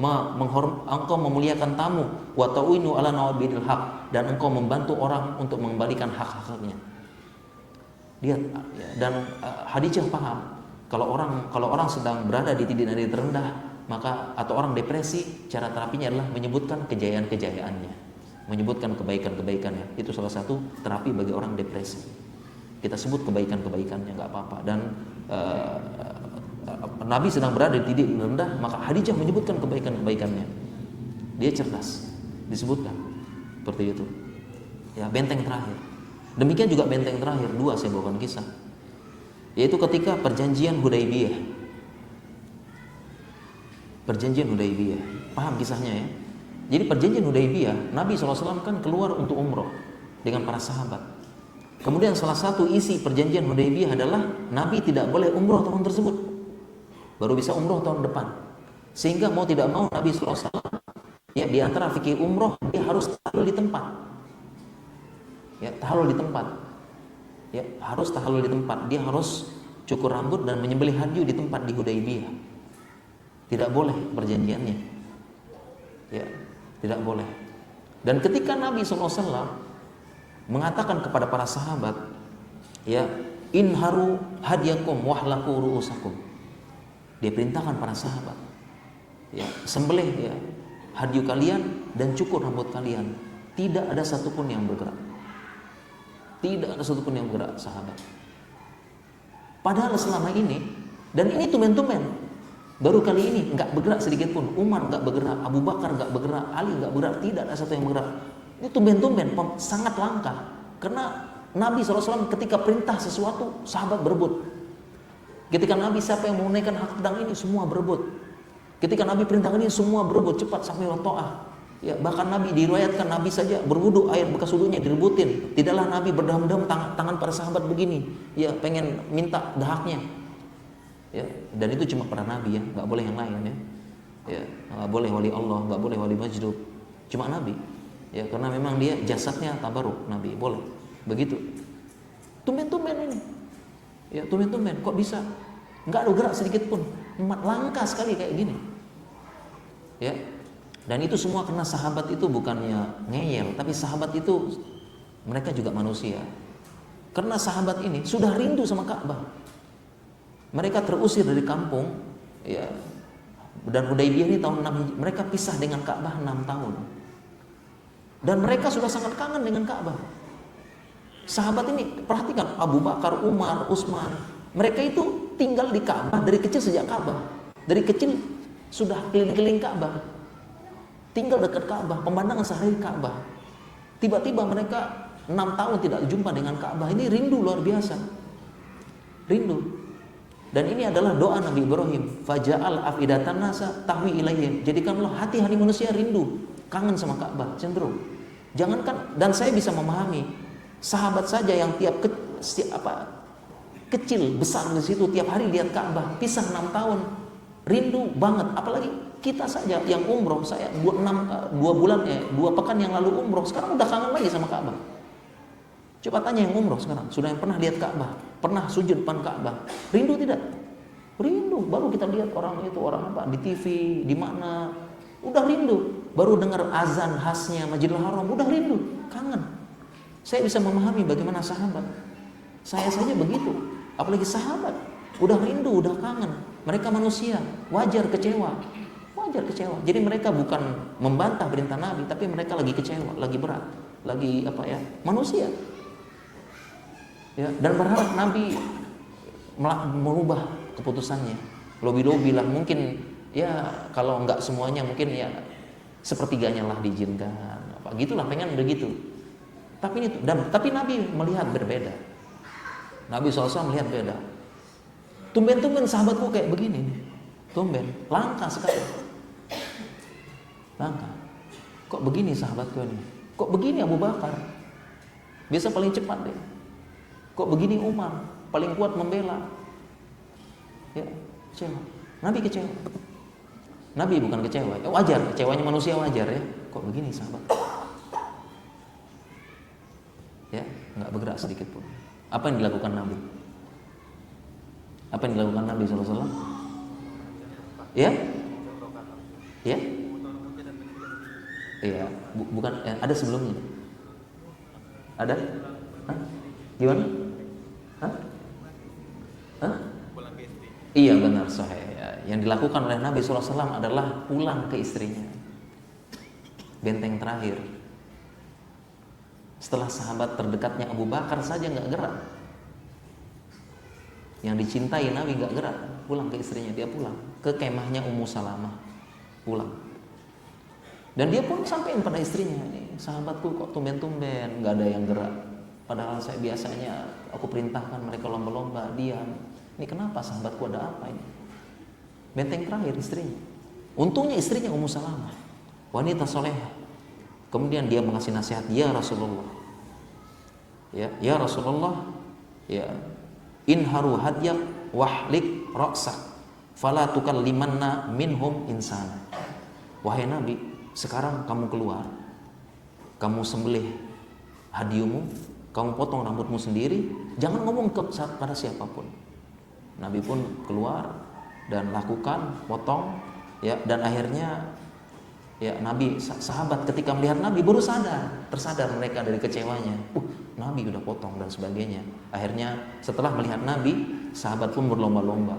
memuliakan tamu, wa ta'inu ala nawabidil haq, dan engkau membantu orang untuk mengembalikan hak-haknya. Dia dan Khadijah paham kalau orang sedang berada di titik nadi terendah, maka atau orang depresi, cara terapinya adalah menyebutkan kejayaan-kejayaannya, menyebutkan kebaikan-kebaikannya. Itu salah satu terapi bagi orang depresi. Kita sebut kebaikan-kebaikannya, nggak apa-apa. Dan Nabi sedang berada di titik rendah, maka Khadijah menyebutkan kebaikan-kebaikannya. Dia cerdas, disebutkan seperti itu. Ya, benteng terakhir. Demikian juga benteng terakhir, dua saya bawakan kisah, yaitu ketika perjanjian Hudaybiyah. Perjanjian Hudaybiyah, paham kisahnya ya? Jadi perjanjian Hudaybiyah, Nabi SAW kan keluar untuk umroh dengan para sahabat. Kemudian salah satu isi perjanjian Hudaybiyah adalah Nabi tidak boleh umroh tahun tersebut, baru bisa umroh tahun depan. Sehingga mau tidak mau Nabi SAW, ya, di antara fikih umroh dia harus tahlul di tempat. Ya, tahlul di tempat. Ya, harus tahlul di tempat. Dia harus cukur rambut dan menyembelih hadyu di tempat di Hudaybiyah. Tidak boleh perjanjiannya. Ya, tidak boleh. Dan ketika Nabi SAW mengatakan kepada para sahabat, ya, inharu hadyakum wahlaku ru'usakum. Dia perintahkan para sahabat, ya, sembelih ya hadyu kalian dan cukur rambut kalian. Tidak ada satupun yang bergerak. Tidak ada satupun yang bergerak, sahabat. Padahal selama ini, dan ini tumben-tumben, baru kali ini nggak bergerak sedikit pun. Umar nggak bergerak, Abu Bakar nggak bergerak, Ali nggak bergerak, tidak ada satu yang bergerak. Ini tumben-tumben, sangat langka. Karena Nabi SAW ketika perintah sesuatu, sahabat berebut. Ketika Nabi siapa yang menunaikan hak pedang ini, semua berebut. Ketika Nabi perintahkan ini, semua berebut cepat sampai ta'ah. Ya, bahkan Nabi diriwayatkan Nabi saja berwudu, air bekas wudunya direbutin. Tidaklah Nabi berdaham-daham tangan para sahabat begini, ya, pengen minta dahaknya. Ya, dan itu cuma para Nabi ya, nggak boleh yang lain ya. Ya, nggak boleh wali Allah, nggak boleh wali majdub, cuma Nabi. Ya, karena memang dia jasadnya tabaruk, Nabi boleh begitu. Tumben-tumben ini, ya, tumben-tumben kok bisa nggak ada gerak sedikit pun, langka sekali kayak gini. Ya. Dan itu semua karena sahabat itu bukannya ngeyel, tapi sahabat itu mereka juga manusia. Karena sahabat ini sudah rindu sama Ka'bah. Mereka terusir dari kampung, ya. Dan Hudaybiyah ini tahun 6 mereka pisah dengan Ka'bah 6 tahun. Dan mereka sudah sangat kangen dengan Ka'bah. Sahabat ini perhatikan, Abu Bakar, Umar, Utsman, mereka itu tinggal di Ka'bah dari kecil sejak Ka'bah. Dari kecil sudah keliling-keliling Ka'bah. Tinggal dekat Ka'bah, pemandangan sehari Ka'bah. Tiba-tiba mereka 6 tahun tidak jumpa dengan Ka'bah. Ini rindu luar biasa. Rindu. Dan ini adalah doa Nabi Ibrahim. Faja'al afidatan nasa tahwi ilaihim. Jadikanlah hati-hati manusia rindu, kangen sama Ka'bah, cenderung. Jangankan, dan saya bisa memahami sahabat saja yang kecil, besar di situ tiap hari lihat Ka'bah, pisah 6 tahun. Rindu banget, apalagi kita saja yang umroh, saya 2 pekan yang lalu umroh, sekarang udah kangen lagi sama Ka'bah. Coba tanya yang umroh sekarang, sudah yang pernah lihat Ka'bah, pernah sujud depan Ka'bah, rindu tidak? Rindu. Baru kita lihat orang apa di TV, di mana, udah rindu. Baru dengar azan khasnya Masjidil Haram, udah rindu, kangen. Saya bisa memahami bagaimana sahabat. Saya saja begitu, apalagi sahabat, udah rindu, udah kangen. Mereka manusia, wajar kecewa. Jadi mereka bukan membantah perintah Nabi, tapi mereka lagi kecewa, lagi berat, lagi manusia. Ya, dan berharap Nabi merubah keputusannya. Lobi-lobi lah mungkin, ya kalau enggak semuanya mungkin ya sepertiganya lah diizinkan, gitulah, pengen begitu. Tapi Nabi melihat berbeda. Nabi SAW melihat beda. Tumben-tumben sahabatku kayak begini, tumben, langka sekali. Langka. Kok begini sahabatku ini? Kok begini Abu Bakar? Biasa paling cepat deh. Kok begini Umar? Paling kuat membela. Ya, kecewa. Nabi kecewa. Nabi bukan kecewa. Wajar, kecewanya manusia wajar ya. Kok begini sahabat? ya, nggak bergerak sedikit pun. Apa yang dilakukan Nabi? Apa yang dilakukan Nabi SAW? Ya, ya, iya, bukan, ada sebelumnya. Ada? Hah? Gimana? Hah? Hah? Iya benar, sahih. Ya. Yang dilakukan oleh Nabi SAW adalah pulang ke istrinya. Benteng terakhir. Setelah sahabat terdekatnya Abu Bakar saja nggak gerak, yang dicintai Nabi nggak gerak, pulang ke istrinya. Dia pulang ke kemahnya Ummu Salamah, pulang. Dan dia pun sampaikan pada istrinya, ini sahabatku kok tumben-tumben nggak ada yang gerak. Padahal saya biasanya aku perintahkan mereka lomba-lomba, diam. Ini kenapa sahabatku, ada apa ini? Benteng terakhir istrinya. Untungnya istrinya Ummu Salamah, wanita soleha. Kemudian dia mengasih nasihat, ya Rasulullah, ya Rasulullah, ya inharu hadyak wahlik ra'sak fala tukallimanna minhum insana. Wahai Nabi, sekarang kamu keluar, kamu sembelih hadiahmu, kamu potong rambutmu sendiri, jangan ngomong pada siapapun. Nabi pun keluar dan lakukan potong, ya, dan akhirnya ya Nabi, sahabat ketika melihat Nabi baru tersadar mereka dari kecewanya. Nabi udah potong dan sebagainya. Akhirnya setelah melihat Nabi, sahabat pun berlomba-lomba.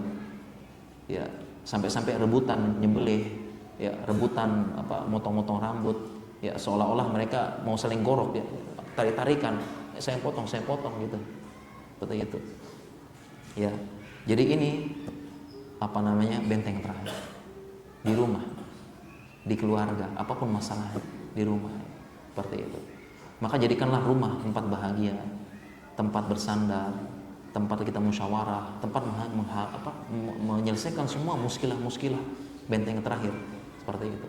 Ya, sampai-sampai rebutan nyembelih, ya, rebutan motong-motong rambut. Ya, seolah-olah mereka mau saling gorok, ya, tarik-tarikan. Saya potong gitu. Seperti itu. Ya. Jadi ini benteng terakhir di rumah, di keluarga, apapun masalah di rumah, seperti itu. Maka jadikanlah rumah tempat bahagia, tempat bersandar, tempat kita musyawarah, tempat menyelesaikan semua muskilah, benteng terakhir, seperti itu.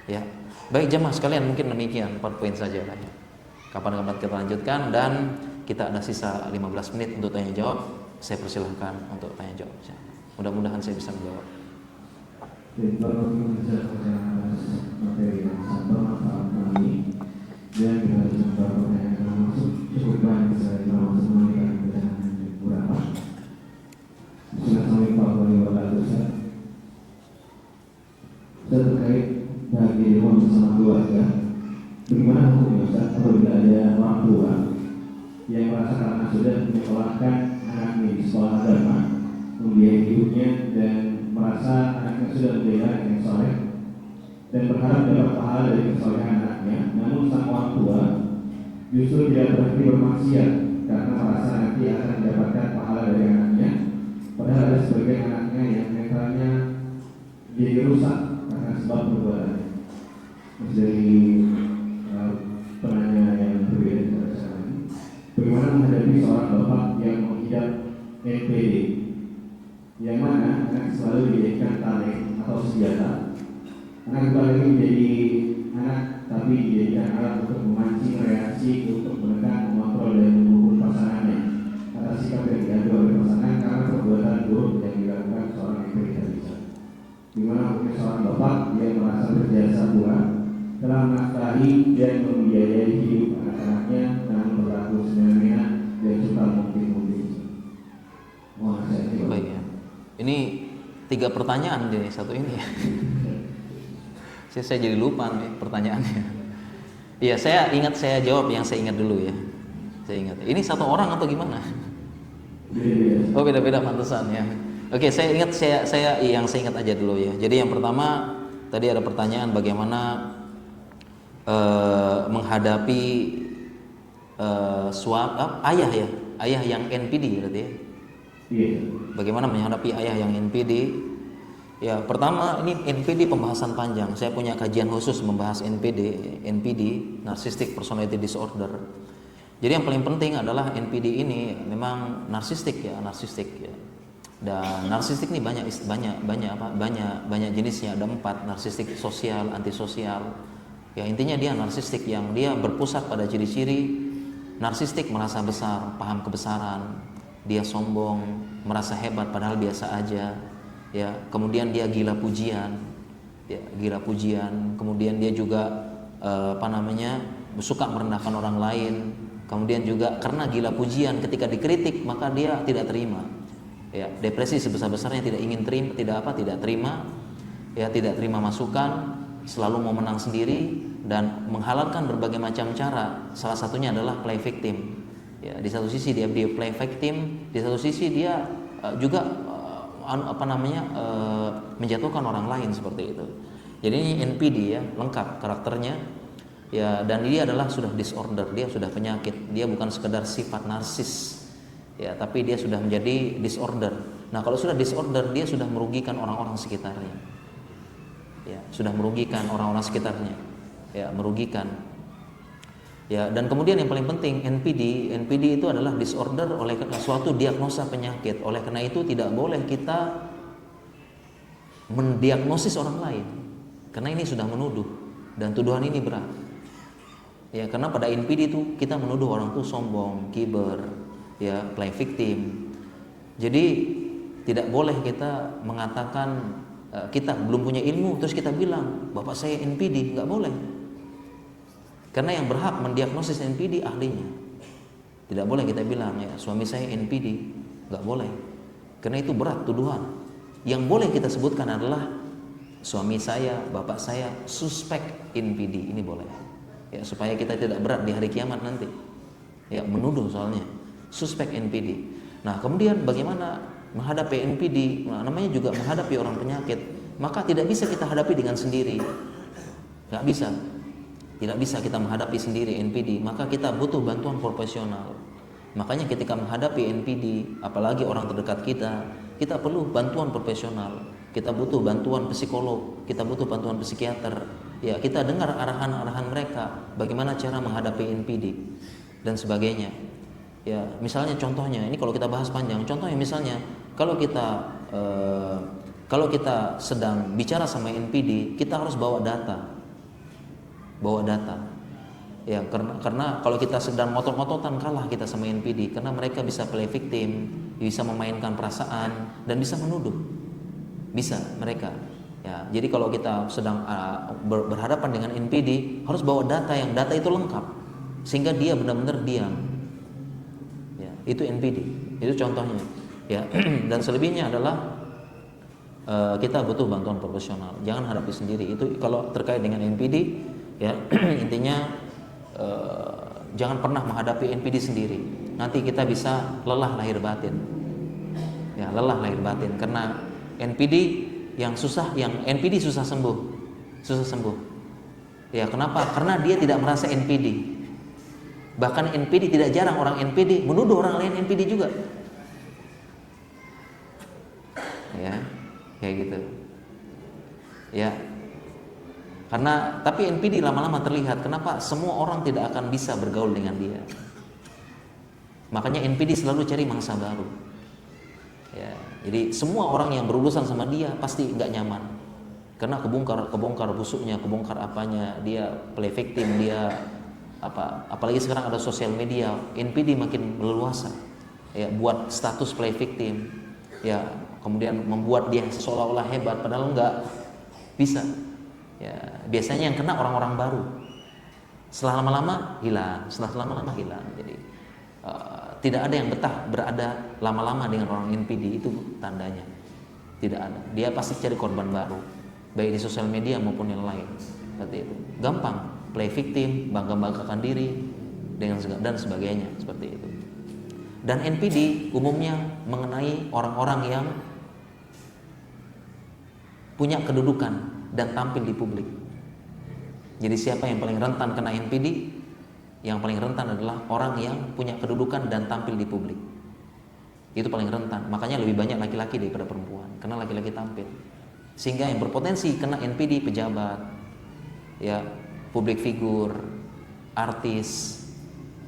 Ya, baik jemaah sekalian, mungkin demikian 4 poin saja lah. Ya. Kapan-kapan kita lanjutkan, dan kita ada sisa 15 menit untuk tanya jawab. Saya persilahkan untuk tanya jawab. Mudah-mudahan saya bisa menjawab. Materi yang sangat bermanfaat kami, dan kita jumpa pertanyaan yang masuk cukup banyak sekali, termasuk memberikan pertanyaan yang beberapa. Assalamualaikum warahmatullahi wabarakatuh. Saya terkait bagi rumah bersama keluarga, bagaimana hukumnya Ustaz apabila ada orang tua yang merasa karena sudah menyekolahkan anaknya di sekolah agama, membiayai hidupnya, dan merasa anaknya sudah menjadi anak yang soleh dan berharap dapat pahala dari kesolehan anaknya, namun sang orang tua justru tidak berhenti bermaksiat karena merasa nanti akan mendapatkan pahala dari anaknya, padahal ada sebagian anaknya yang netralnya jadi rusak karena sebab perbuatannya. Dari penanya yang berbeda pada saat ini, bagaimana menghadapi seorang bapak yang mengidap NPD, yang mana anak selalu dijadikan talent atau senjata. Anak kepala ini menjadi anak, tapi dijadikan alat untuk memancing reaksi, untuk menekan, mengontrol, dan menghukum pasangannya atas sikap yang diambil oleh pasangan karena perbuatan buruk yang dilakukan seorang yang tidak bisa. Dimana mungkin seorang bapak yang merasa berjasa pula telah menafkahi dan membiayai hidup anak-anaknya, namun berlaku semena-mena dan suka mungkin. Baik ya. Ini 3 pertanyaan di satu ini ya. Saya jadi lupa nih pertanyaannya. Iya, saya jawab yang saya ingat dulu ya. Saya ingat. Ini satu orang atau gimana? Oh, beda-beda pantesan ya. Oke, saya ingat saya ingat aja dulu ya. Jadi yang pertama tadi ada pertanyaan bagaimana menghadapi ayah yang NPD berarti ya. Bagaimana menghadapi ayah yang NPD? Ya, pertama ini NPD pembahasan panjang. Saya punya kajian khusus membahas NPD, Narcissistic Personality Disorder. Jadi yang paling penting adalah NPD ini memang narsistik ya. Dan narsistik ini banyak jenisnya, ada 4, narsistik sosial, antisosial. Ya, intinya dia narsistik yang dia berpusat pada ciri-ciri narsistik, merasa besar, paham kebesaran, dia sombong, merasa hebat padahal biasa aja. Ya, kemudian dia gila pujian, kemudian dia juga suka merendahkan orang lain, Kemudian juga karena gila pujian, ketika dikritik maka dia tidak terima. Ya, depresi sebesar-besarnya, tidak ingin terima, tidak terima, ya, tidak terima masukan, selalu mau menang sendiri dan menghalalkan berbagai macam cara. Salah satunya adalah play victim. Ya, di satu sisi dia play victim, di satu sisi dia juga menjatuhkan orang lain seperti itu. Jadi ini NPD ya, lengkap karakternya. Ya, dan dia adalah sudah disorder, dia sudah penyakit, dia bukan sekedar sifat narsis, ya, tapi dia sudah menjadi disorder. Nah, kalau sudah disorder, dia sudah merugikan orang-orang sekitarnya, ya, sudah merugikan orang-orang sekitarnya, ya, merugikan, ya. Dan kemudian yang paling penting, NPD itu adalah disorder oleh suatu diagnosa penyakit. Oleh karena itu tidak boleh kita mendiagnosis orang lain, karena ini sudah menuduh dan tuduhan ini berat. Ya, karena pada NPD itu kita menuduh orang itu sombong, kiber, ya, play victim. Jadi tidak boleh kita mengatakan kita belum punya ilmu terus kita bilang bapak saya NPD, nggak boleh. Karena yang berhak mendiagnosis NPD ahlinya. Tidak boleh kita bilang ya suami saya NPD, nggak boleh. Karena itu berat tuduhan. Yang boleh kita sebutkan adalah suami saya, bapak saya suspek NPD, ini boleh. Ya, supaya kita tidak berat di hari kiamat nanti. Ya, menuduh soalnya suspek NPD. Nah, kemudian bagaimana menghadapi NPD? Nah, namanya juga menghadapi orang penyakit. Maka tidak bisa kita hadapi dengan sendiri. Nggak bisa. Tidak bisa kita menghadapi sendiri NPD. Maka kita butuh bantuan profesional. Makanya ketika menghadapi NPD, apalagi orang terdekat kita perlu bantuan profesional. Kita butuh bantuan psikolog, kita butuh bantuan psikiater. Ya, kita dengar arahan-arahan mereka bagaimana cara menghadapi NPD dan sebagainya. Ya, misalnya contohnya, ini kalau kita bahas panjang. Contohnya misalnya kalau kita sedang bicara sama NPD, kita harus bawa data. Ya, karena kalau kita sedang ngotot-ngototan kalah kita sama NPD, karena mereka bisa play victim, bisa memainkan perasaan dan bisa menuduh. Bisa mereka. Ya, jadi kalau kita sedang berhadapan dengan NPD, harus bawa data itu lengkap sehingga dia benar-benar diam. Ya, itu NPD. Itu contohnya. Ya, dan selebihnya adalah kita butuh bantuan profesional. Jangan hadapi sendiri. Itu kalau terkait dengan NPD, ya, intinya jangan pernah menghadapi NPD sendiri. Nanti kita bisa lelah lahir batin. Ya, lelah lahir batin karena NPD yang NPD susah sembuh. Ya, kenapa? Karena dia tidak merasa NPD. Bahkan NPD tidak jarang orang NPD menuduh orang lain NPD juga. Ya, kayak gitu. Ya. Tapi NPD lama-lama terlihat. Kenapa? Semua orang tidak akan bisa bergaul dengan dia. Makanya NPD selalu cari mangsa baru. Ya, jadi semua orang yang berurusan sama dia pasti nggak nyaman. Karena kebongkar busuknya, kebongkar apanya, dia play victim, dia apalagi sekarang ada sosial media, NPD makin leluasa. Ya, buat status play victim. Ya, kemudian membuat dia seolah-olah hebat padahal nggak bisa. Ya, biasanya yang kena orang-orang baru. Setelah lama-lama hilang. Jadi tidak ada yang betah berada lama-lama dengan orang NPD, itu tandanya. Tidak ada. Dia pasti cari korban baru, baik di sosial media maupun yang lain. Seperti itu. Gampang play victim, bangga-banggakan diri dan sebagainya, seperti itu. Dan NPD umumnya mengenai orang-orang yang punya kedudukan dan tampil di publik. Jadi siapa yang paling rentan kena NPD? Yang paling rentan adalah orang yang punya kedudukan dan tampil di publik. Itu paling rentan. Makanya lebih banyak laki-laki daripada perempuan, karena laki-laki tampil. Sehingga yang berpotensi kena NPD pejabat, ya, publik figur, artis,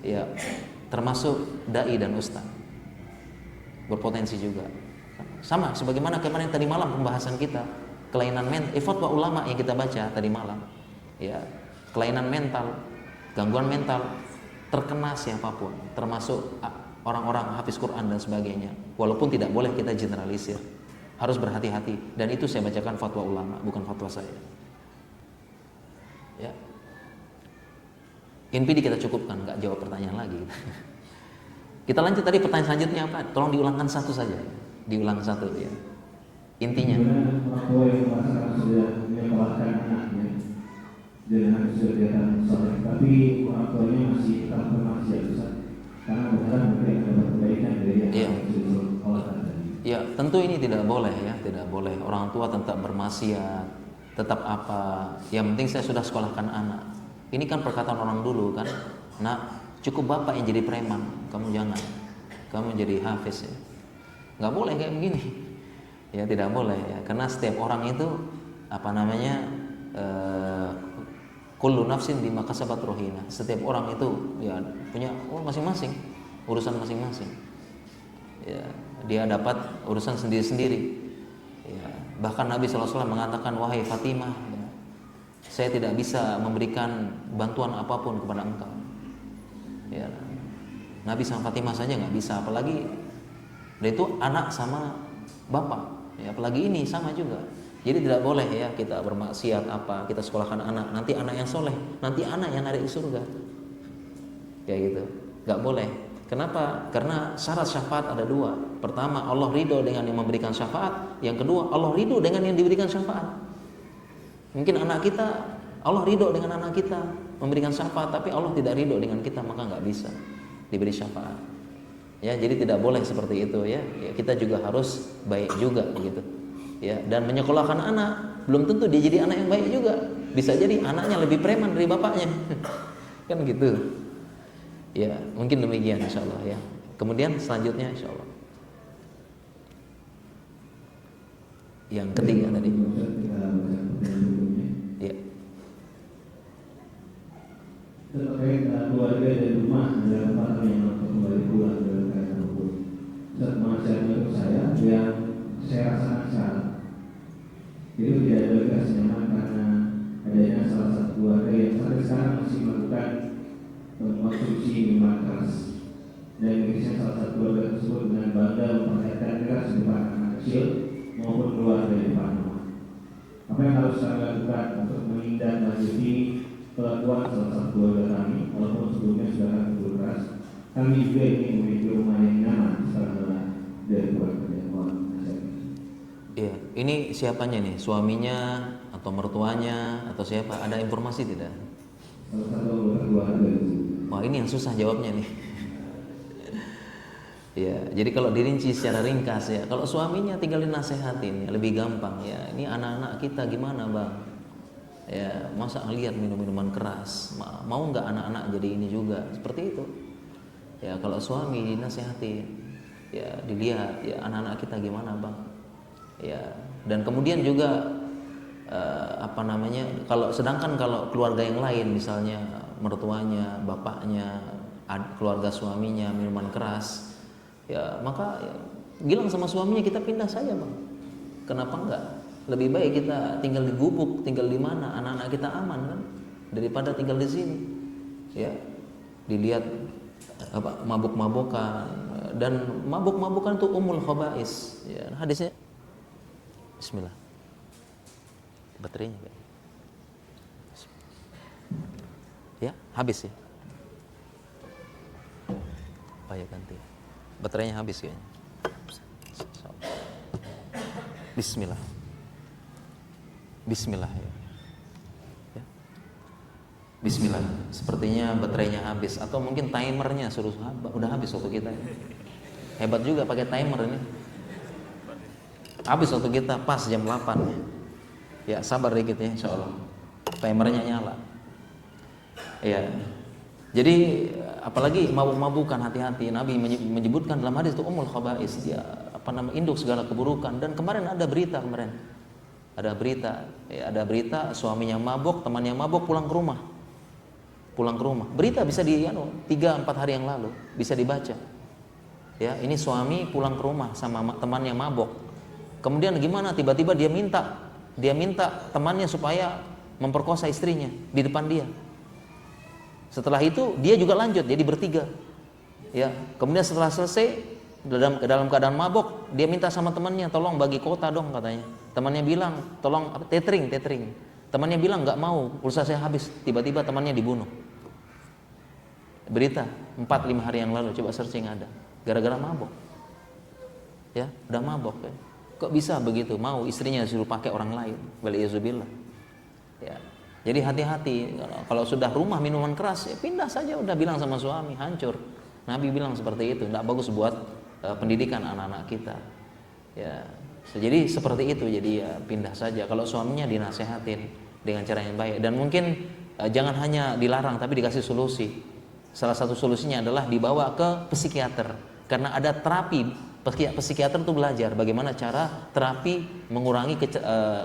ya, termasuk dai dan ustaz. Berpotensi juga. Sama sebagaimana kemarin tadi malam pembahasan kita, kelainan mental, fatwa ulama yang kita baca tadi malam. Ya, kelainan mental, gangguan mental terkena siapapun, termasuk orang-orang hafiz Quran dan sebagainya. Walaupun tidak boleh kita generalisir, harus berhati-hati. Dan itu saya bacakan fatwa ulama, bukan fatwa saya. Ya. NPD kita cukupkan, nggak jawab pertanyaan lagi. Kita lanjut tadi, pertanyaan selanjutnya apa? Tolong diulangkan satu saja. Diulang satu ya. Intinya. Orang tua yang merasakan sudah menyekolahkan anaknya dengan kesulitan soleh, tapi orang tuanya masih tetap bermaksiat besar karena berharap mereka akan dapat kebaikan dari yang disekolahkan tadi. Ya, tentu ini tidak boleh ya, tidak boleh. Orang tua tetap bermaksiat, tetap apa? Yang penting saya sudah sekolahkan anak. Ini kan perkataan orang dulu kan. Nah, cukup bapak yang jadi preman, kamu jangan. Kamu jadi hafiz ya. Nggak boleh kayak begini. Ya tidak boleh ya, karena setiap orang itu apa namanya kullu nafsin bima kasabat rahina. Setiap orang itu ya punya masing-masing, urusan masing-masing. Ya, dia dapat urusan sendiri-sendiri. Ya, bahkan Nabi SAW mengatakan, wahai Fatimah, ya, saya tidak bisa memberikan bantuan apapun kepada engkau. Ya, Nabi sama Fatimah saja nggak bisa, apalagi dia itu anak sama bapak. Ya, apalagi ini sama juga. Jadi tidak boleh ya kita bermaksiat apa, kita sekolahkan anak, nanti anak yang soleh, nanti anak yang ada di surga. Kayak gitu, nggak boleh. Kenapa? Karena syarat syafaat ada dua. Pertama, Allah ridho dengan yang memberikan syafaat. Yang kedua, Allah ridho dengan yang diberikan syafaat. Mungkin anak kita, Allah ridho dengan anak kita memberikan syafaat, tapi Allah tidak ridho dengan kita, maka nggak bisa diberi syafaat. Ya, jadi tidak boleh seperti itu ya. Ya, kita juga harus baik juga begitu. Ya, dan menyekolahkan anak belum tentu dia jadi anak yang baik juga. Bisa jadi anaknya lebih preman dari bapaknya. Kan gitu. Ya, mungkin demikian insyaallah ya. Kemudian selanjutnya insyaallah. Yang ketiga tadi. Ya. Terkait keluarga dan rumah adalah orang yang kembali pulang dalam keadaan rukun. Masyarakat untuk saya yang saya rasakan sekarang itu tidak ada bekas nyaman karena adanya salah satu keluarga yang sampai sekarang masih melakukan konsumsi minuman keras, dan misalnya salah satu keluarga tersebut dengan bangga memperlihatkan keras di depan anak kecil maupun keluarga di depan rumah. Apa yang harus kami lakukan untuk menindaklanjuti kelakuan salah satu keluarga kami, walaupun sebelumnya sudah kami keras? Kami juga ingin memiliki rumah yang nyaman setelah dari keluarga yang Iya, ini siapanya nih? Suaminya atau mertuanya atau siapa? Ada informasi tidak? Salah satu keluarga itu. Wah, ini yang susah jawabnya nih. Ya, jadi kalau dirinci secara ringkas ya, kalau suaminya tinggal dinasehatin, ya, lebih gampang ya. Ini anak-anak kita gimana bang? Ya, masa lihat minum-minuman keras, mau nggak anak-anak jadi ini juga? Seperti itu. Ya, kalau suami dinasehatin, ya dilihat ya anak-anak kita gimana bang? Ya, dan kemudian juga apa namanya? Sedangkan kalau keluarga yang lain, misalnya mertuanya, bapaknya, keluarga suaminya minuman keras, ya maka ya, bilang sama suaminya kita pindah saja bang. Kenapa enggak? Lebih baik kita tinggal di gubuk, tinggal di mana anak-anak kita aman kan, daripada tinggal di sini. Ya, dilihat apa mabuk-mabukan, dan mabuk-mabukan itu umul khaba'is. Ya, hadisnya. Bismillah. Baterainya kan? Ya, habis ya. Oh ya ganti. Baterainya habis kayaknya. Bismillah. Bismillah ya. Ya. Bismillah. Sepertinya baterainya habis atau mungkin timernya udah habis waktu kita. Hebat juga pakai timer ini. Habis waktu kita pas jam 8 ya. Ya sabar dikit ya insyaallah. Timernya nyala. Ya. Jadi apalagi mabuk-mabukan, hati-hati. Nabi menyebutkan dalam hadis itu umul khaba'is, dia induk segala keburukan. Dan kemarin ada berita Ada berita suaminya mabuk, temannya mabuk pulang ke rumah. Berita bisa 3-4 hari yang lalu bisa dibaca. Ya, ini suami pulang ke rumah sama temannya mabuk. Kemudian gimana? Tiba-tiba dia minta temannya supaya memperkosa istrinya di depan dia. Setelah itu dia juga lanjut, jadi bertiga. Ya, kemudian setelah selesai dalam keadaan mabuk, dia minta sama temannya, tolong bagi kota dong katanya. Temannya bilang, tolong tethering. Temannya bilang nggak mau, pulsa saya habis. Tiba-tiba temannya dibunuh. Berita 4-5 hari yang lalu, coba searching ada. Gara-gara mabok. Ya, udah mabok ya. Kok bisa begitu? Mau istrinya suruh pakai orang lain. Waliyadzubillah. Ya. Jadi hati-hati, kalau sudah rumah minuman keras ya pindah saja, udah bilang sama suami, hancur. Nabi bilang seperti itu, tidak bagus buat pendidikan anak-anak kita. Ya, jadi seperti itu, jadi ya pindah saja. Kalau suaminya dinasehatin dengan cara yang baik, dan mungkin jangan hanya dilarang tapi dikasih solusi. Salah satu solusinya adalah dibawa ke psikiater, karena ada terapi. Psikiater itu belajar bagaimana cara terapi mengurangi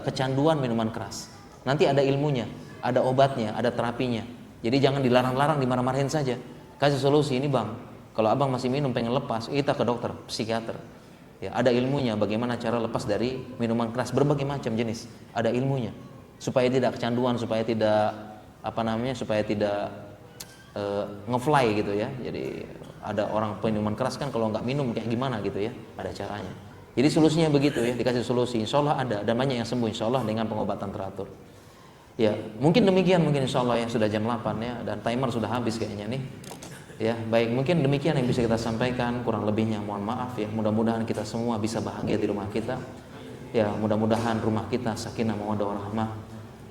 kecanduan minuman keras. Nanti ada ilmunya, ada obatnya, ada terapinya. Jadi jangan dilarang-larang, dimarah-marahin saja. Kasih solusi, ini bang, kalau abang masih minum pengen lepas, kita ke dokter, psikiater. Ya, ada ilmunya bagaimana cara lepas dari minuman keras, berbagai macam jenis. Ada ilmunya supaya tidak kecanduan, supaya tidak supaya tidak ngefly gitu ya. Jadi ada orang minuman keras kan kalau nggak minum kayak gimana gitu ya, ada caranya. Jadi solusinya begitu ya, dikasih solusi, insya Allah ada, dan banyak yang sembuh insya Allah dengan pengobatan teratur. Ya, mungkin demikian, mungkin insya Allah ya, sudah jam 8 ya, dan timer sudah habis kayaknya nih. Ya, baik, mungkin demikian yang bisa kita sampaikan, kurang lebihnya mohon maaf ya. Mudah-mudahan kita semua bisa bahagia di rumah kita. Ya, mudah-mudahan rumah kita sakinah mawaddah warahmah.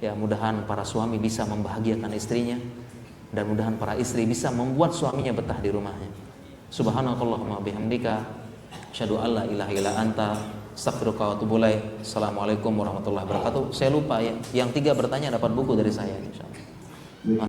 Ya, mudahan para suami bisa membahagiakan istrinya, dan mudahan para istri bisa membuat suaminya betah di rumahnya. Subhanakallahumma bihamdika asyhadu an la ilaha illa anta astaghfiruka wa atubu ilaik. Assalamualaikum warahmatullahi wabarakatuh. Saya lupa ya, yang 3 bertanya dapat buku dari saya insyaallah.